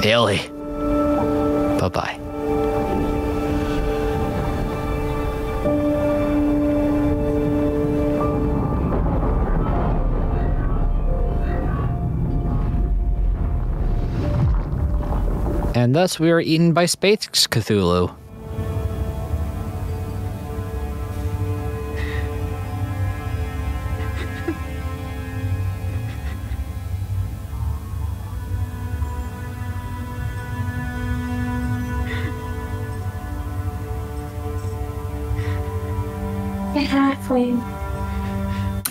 Ellie. Bye-bye. And thus we are eaten by Space Cthulhu.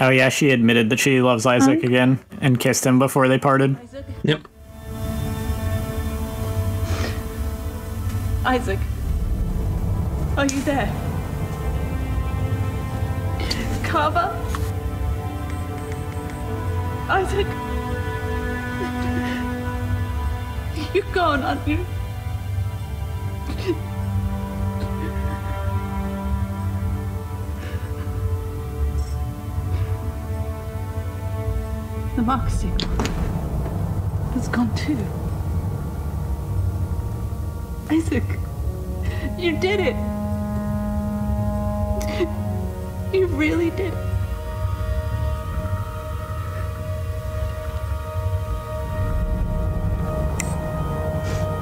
Oh yeah, she admitted that she loves Isaac again and kissed him before they parted. Yep. Isaac, are you there? Carver? Isaac? You're gone, aren't you? The mark signal has gone too. Isaac, you did it. You really did it.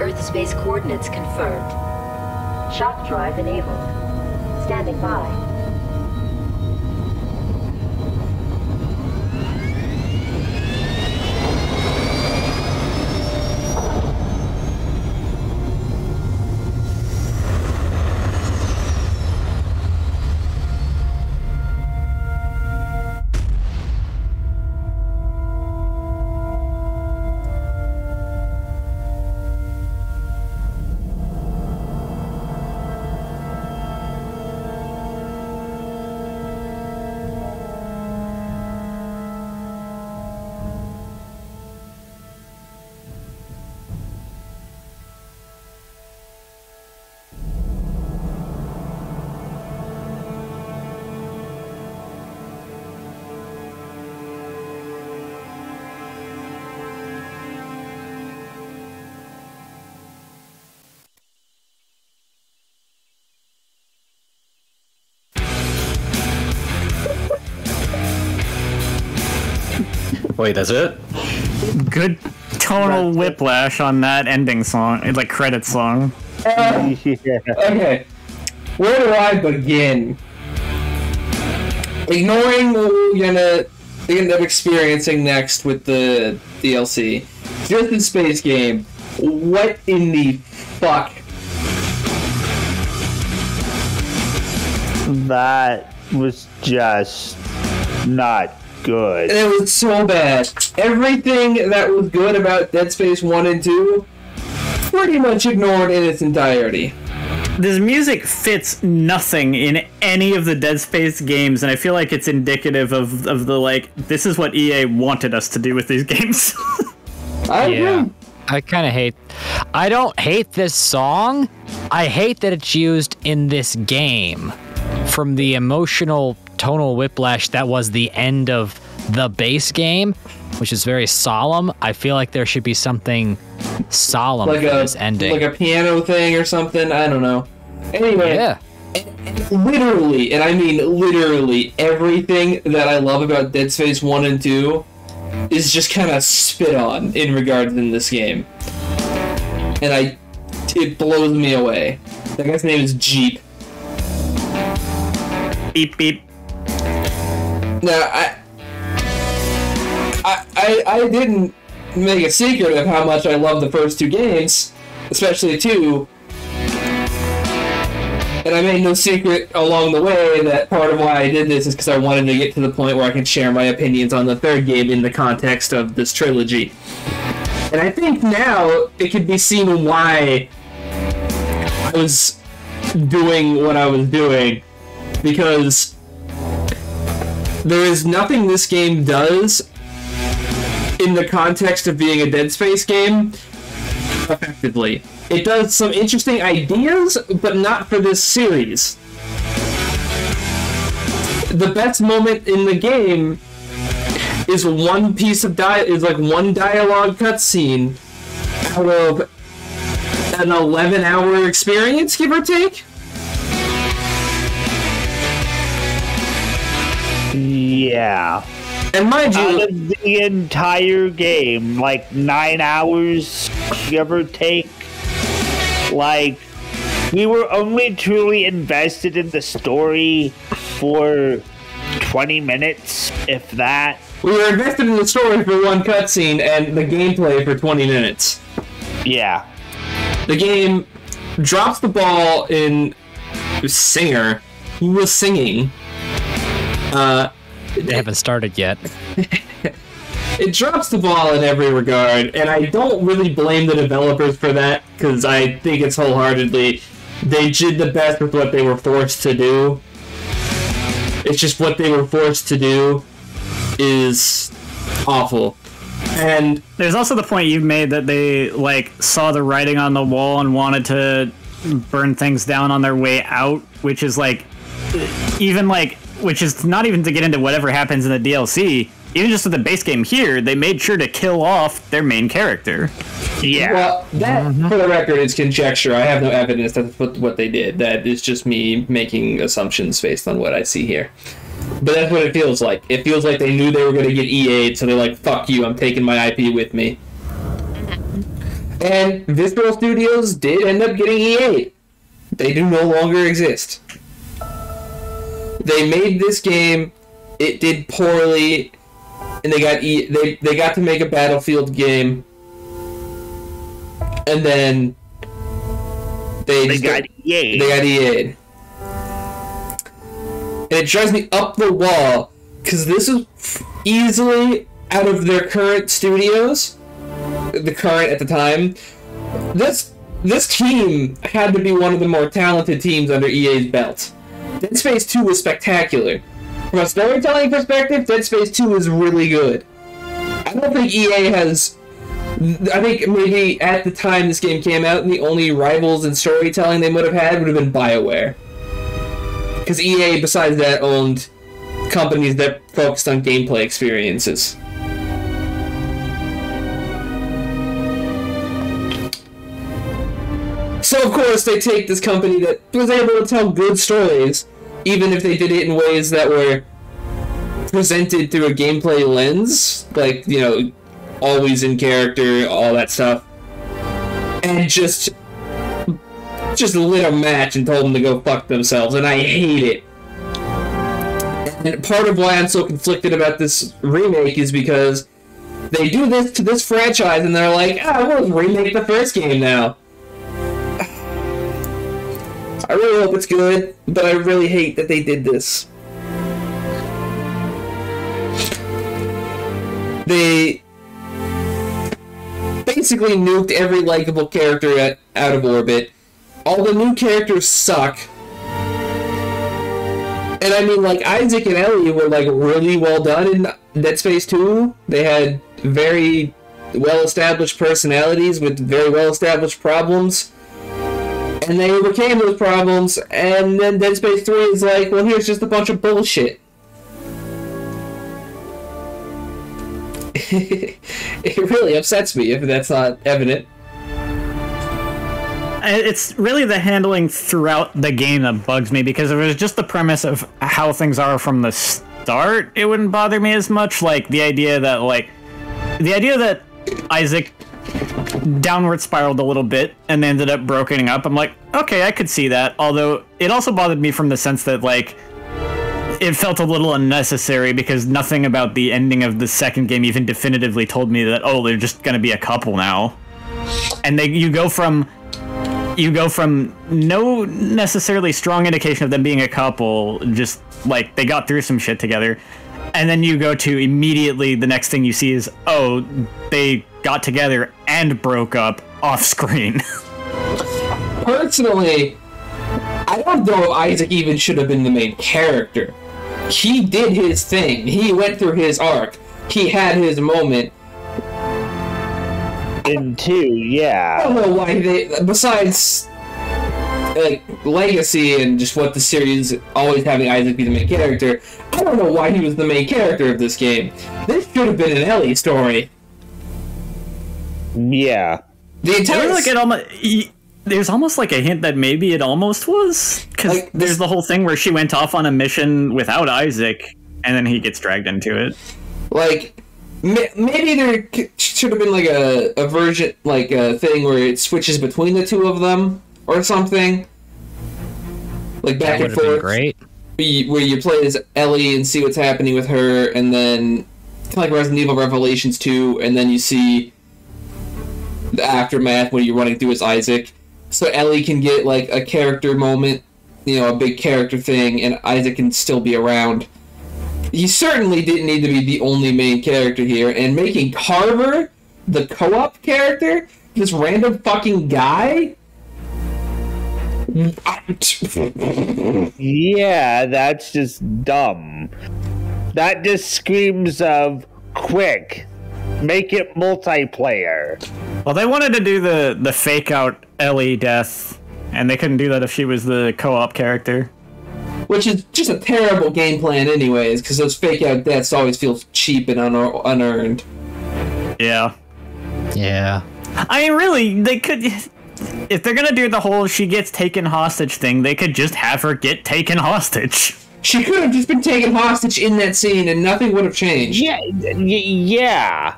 Earth space coordinates confirmed. Shock drive enabled. Standing by. Wait, that's it? Good tonal whiplash on that ending song, like credit song. Okay, where do I begin? Ignoring what we're gonna end up experiencing next with the DLC, just the space game. What in the fuck? That was just not good. And it was so bad. Everything that was good about Dead Space 1 and 2, pretty much ignored in its entirety. This music fits nothing in any of the Dead Space games, and I feel like it's indicative of the, like, this is what EA wanted us to do with these games. I agree. I kind of hate... I don't hate this song. I hate that it's used in this game. From the emotional tonal whiplash that was the end of the base game, which is very solemn, I feel like there should be something solemn like for this ending. Like a piano thing or something, I don't know. Anyway, yeah. Literally, and I mean literally, everything that I love about Dead Space 1 and 2 is just kind of spit on in regards in this game. And it blows me away. That guy's name is Jeep. Beep beep. Now, I didn't make a secret of how much I love the first two games, especially 2. And I made no secret along the way that part of why I did this is because I wanted to get to the point where I can share my opinions on the third game in the context of this trilogy. And I think now it could be seen why I was doing what I was doing, because there is nothing this game does in the context of being a Dead Space game effectively. It does some interesting ideas, but not for this series. The best moment in the game is one piece of one dialogue cutscene out of an 11-hour experience, give or take. Yeah. And mind you, out of the entire game, like 9 hours, give or take, like, we were only truly invested in the story for 20 minutes, if that. We were invested in the story for one cutscene and the gameplay for 20 minutes. Yeah. The game drops the ball in singer who was singing. They haven't started yet. It drops the ball in every regard, and I don't really blame the developers for that, because I think it's wholeheartedly they did the best with what they were forced to do. It's just what they were forced to do is awful. And there's also the point you've made that they, like, saw the writing on the wall and wanted to burn things down on their way out, which is, like, even, like, which is not even to get into whatever happens in the DLC. Even just with the base game here, they made sure to kill off their main character. Yeah. Well, that, for the record, is conjecture. I have no evidence that's what they did. That is just me making assumptions based on what I see here. But that's what it feels like. It feels like they knew they were going to get EA'd, so they're like, fuck you, I'm taking my IP with me. And Visceral Studios did end up getting EA'd. They do no longer exist. They made this game, it did poorly, and they got to make a Battlefield game, and then they got EA'd. And it drives me up the wall, because this is easily, out of their current studios, the current at the time, this team had to be one of the more talented teams under EA's belt. Dead Space 2 was spectacular. From a storytelling perspective, Dead Space 2 is really good. I don't think EA has... I think maybe at the time this game came out, the only rivals in storytelling they would have had would have been BioWare. Because EA, besides that, owned companies that focused on gameplay experiences. So, of course, they take this company that was able to tell good stories, even if they did it in ways that were presented through a gameplay lens, like, you know, always in character, all that stuff, and just lit a match and told them to go fuck themselves, and I hate it. And part of why I'm so conflicted about this remake is because they do this to this franchise and they're like, we'll remake the first game now. I really hope it's good, but I really hate that they did this. They basically nuked every likable character out of orbit. All the new characters suck. And I mean, like, Isaac and Ellie were, like, really well done in Dead Space 2. They had very well-established personalities with very well-established problems. And they overcame those problems, and then Dead Space 3 is like, well, here's just a bunch of bullshit. It really upsets me if that's not evident. It's really the handling throughout the game that bugs me, because if it was just the premise of how things are from the start, it wouldn't bother me as much. Like, the idea that Isaac downward spiraled a little bit and ended up brokening up, I'm like, okay, I could see that. Although, it also bothered me from the sense that, like, it felt a little unnecessary, because nothing about the ending of the second game even definitively told me that, oh, they're just gonna be a couple now. And you go from no necessarily strong indication of them being a couple, just like they got through some shit together, and then you go to immediately the next thing you see is, oh, they got together and broke up off screen. Personally, I don't know if Isaac even should have been the main character. He did his thing. He went through his arc. He had his moment. In 2, yeah. I don't know why they, besides like legacy and just what the series always having Isaac be the main character, I don't know why he was the main character of this game. This should have been an Ellie story. Yeah. The entire there's almost like a hint that maybe it almost was, because like, there's the whole thing where she went off on a mission without Isaac, and then he gets dragged into it. Like, maybe there should have been like a version, like a thing where it switches between the two of them or something, like back and forth. Great. Where you play as Ellie and see what's happening with her, and then kind of like Resident Evil Revelations 2, and then you see the aftermath when you're running through as Isaac. So Ellie can get, like, a character moment, you know, a big character thing, and Isaac can still be around. He certainly didn't need to be the only main character here, and making Carver the co-op character, this random fucking guy? Yeah, that's just dumb. That just screams of, quick, make it multiplayer. Well, they wanted to do the fake out Ellie death, and they couldn't do that if she was the co-op character. Which is just a terrible game plan anyways, because those fake out deaths always feel cheap and unearned. Yeah. Yeah. I mean, really, they could... If they're gonna do the whole she gets taken hostage thing, they could just have her get taken hostage. She could have just been taken hostage in that scene and nothing would have changed. Yeah.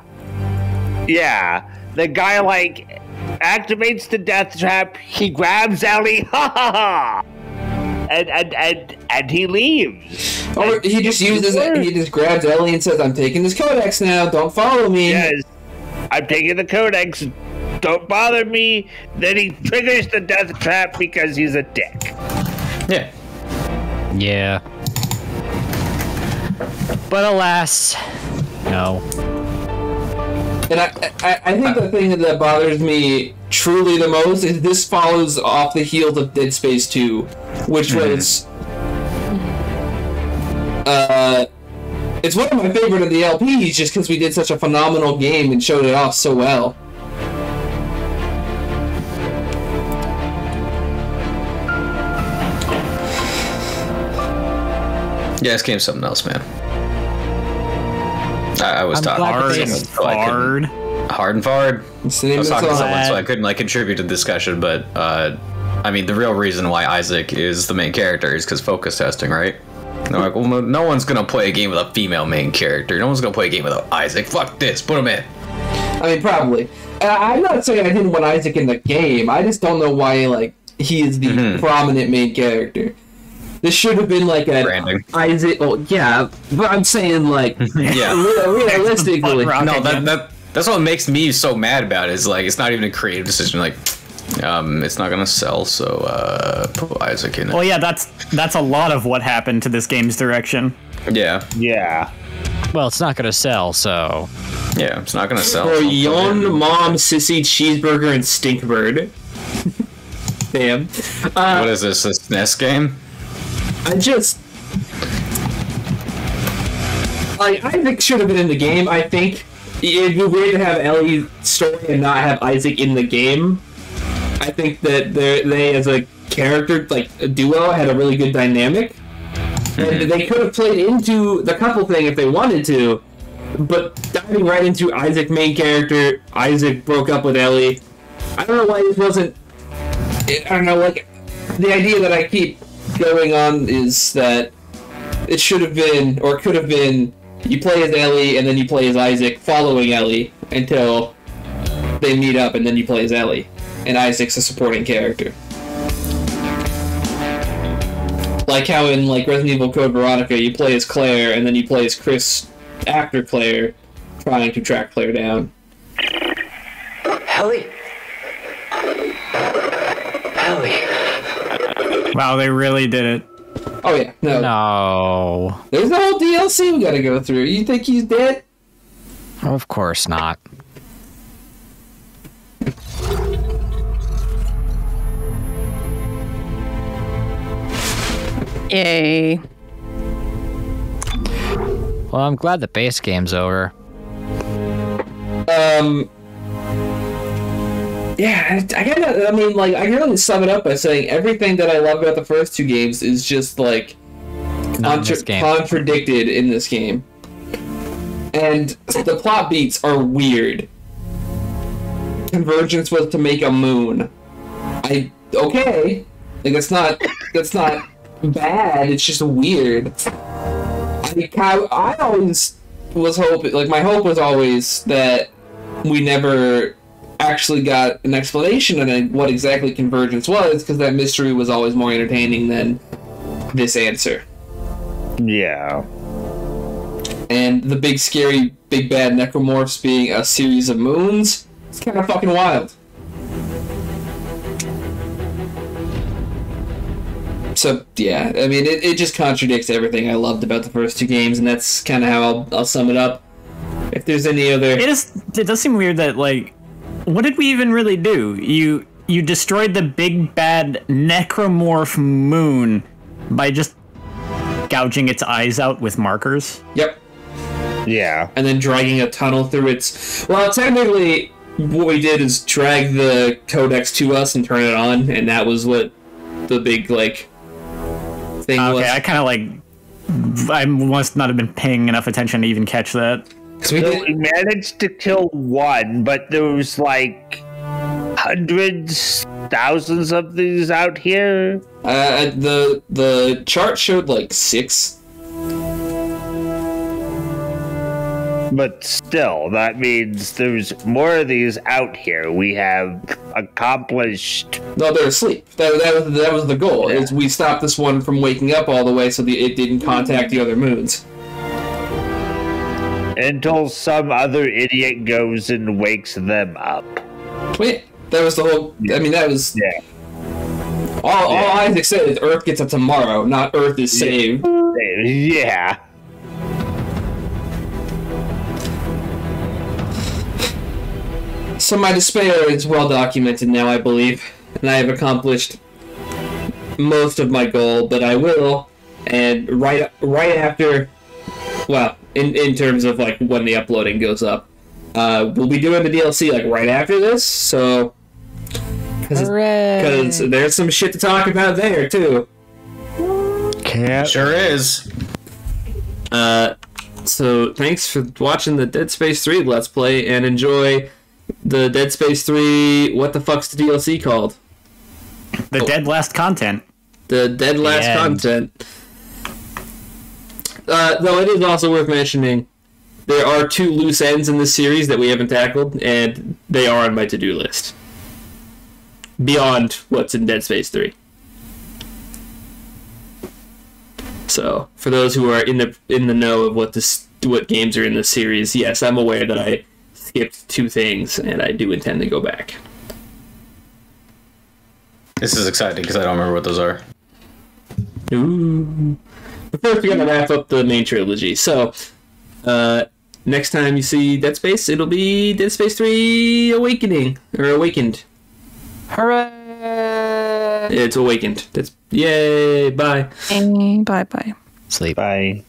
The guy, like, activates the death trap, he grabs Ellie, and he leaves. Or he just uses it, he just grabs Ellie and says, I'm taking this codex now, don't follow me. Yes, I'm taking the codex, don't bother me. Then he triggers the death trap because he's a dick. Yeah. Yeah. But alas, no. And I think the thing that bothers me truly the most is this follows off the heels of Dead Space 2, which was... it's one of my favorite of the LPs just because we did such a phenomenal game and showed it off so well. Yeah, this game's something else, man. I was talking to someone, hard and forward. I was talking to someone, so I couldn't like contribute to the discussion. But I mean, the real reason why Isaac is the main character is because focus testing, right? They're like, well, no one's gonna play a game with a female main character. No one's gonna play a game with Isaac. Fuck this. Put him in. I mean, probably. I'm not saying I didn't want Isaac in the game. I just don't know why, like, he is the prominent main character. This should have been like a Branding. Isaac. Well, yeah, but I'm saying like, realistically, no, that's what makes me so mad about it. Is like it's not even a creative decision. Like, it's not gonna sell, so put Isaac in it. Well, yeah, that's a lot of what happened to this game's direction. Yeah. Yeah. Well, it's not gonna sell, so. Yeah, it's not gonna sell. For Yon, Mom, Sissy, Cheeseburger, and Stinkbird. Damn. What is this SNES game? I just... Like, Isaac should have been in the game, I think. It'd be weird to have Ellie's story and not have Isaac in the game. I think that they as a character, like, a duo, had a really good dynamic. And they could have played into the couple thing if they wanted to, but diving right into Isaac main character, Isaac broke up with Ellie. I don't know why this wasn't... I don't know, like, the idea that I keep going on is that it should have been, or could have been, you play as Ellie and then you play as Isaac following Ellie until they meet up and then you play as Ellie. And Isaac's a supporting character. Like how in like Resident Evil Code Veronica you play as Claire and then you play as Chris after Claire trying to track Claire down. Ellie? Ellie. Wow, they really did it. Oh yeah, No. There's no whole DLC we gotta go through. You think he's dead? Of course not. Yay. Well, I'm glad the base game's over. Yeah, I can really sum it up by saying everything that I love about the first two games is just like contradicted in this game. And the plot beats are weird. Convergence was to make a moon. Okay. Like that's not bad, it's just weird. I always was hoping, like my hope was always that we never actually got an explanation on what exactly convergence was, because that mystery was always more entertaining than this answer. Yeah. And the big scary big bad necromorphs being a series of moons, it's kind of fucking wild. So yeah, I mean it just contradicts everything I loved about the first two games, and that's kind of how I'll sum it up. If there's any other, it does seem weird that like, what did we even really do? You destroyed the big bad necromorph moon by just gouging its eyes out with markers. Yep. Yeah. And then dragging a tunnel through its... Well, technically, what we did is drag the codex to us and turn it on, and that was what the big, like, thing was. Okay, I kind of, like... I must not have been paying enough attention to even catch that. So we managed to kill one, but there was, like, hundreds, thousands of these out here? The chart showed, like, 6. But still, that means there's more of these out here. We have accomplished... No, they're asleep. That was the goal. Yeah. Is we stopped this one from waking up all the way so it didn't contact the other moons. Until some other idiot goes and wakes them up. Wait, that was the whole... I mean, that was... Yeah. All Isaac said is Earth gets up tomorrow, not Earth is saved. Yeah. So my despair is well documented now, I believe, and I have accomplished most of my goal, but I will, and right after, well, in terms of like when the uploading goes up, we'll be doing the DLC like right after this, so because there's some shit to talk about there too. Sure is. So thanks for watching the Dead Space 3 Let's Play, and enjoy the Dead Space 3, what the fuck's the DLC called? The Dead Last Content. The Dead Last Content. though it is also worth mentioning, there are 2 loose ends in this series that we haven't tackled, and they are on my to-do list. Beyond what's in Dead Space 3. So, for those who are in the know of what games are in this series, yes, I'm aware that I skipped 2 things, and I do intend to go back. This is exciting because I don't remember what those are. Ooh. But first, we gotta wrap up the main trilogy. So, next time you see Dead Space, it'll be Dead Space 3 Awakening. Or Awakened. Hooray! It's Awakened. Yay! Bye. Bye-bye. Sleep. Bye.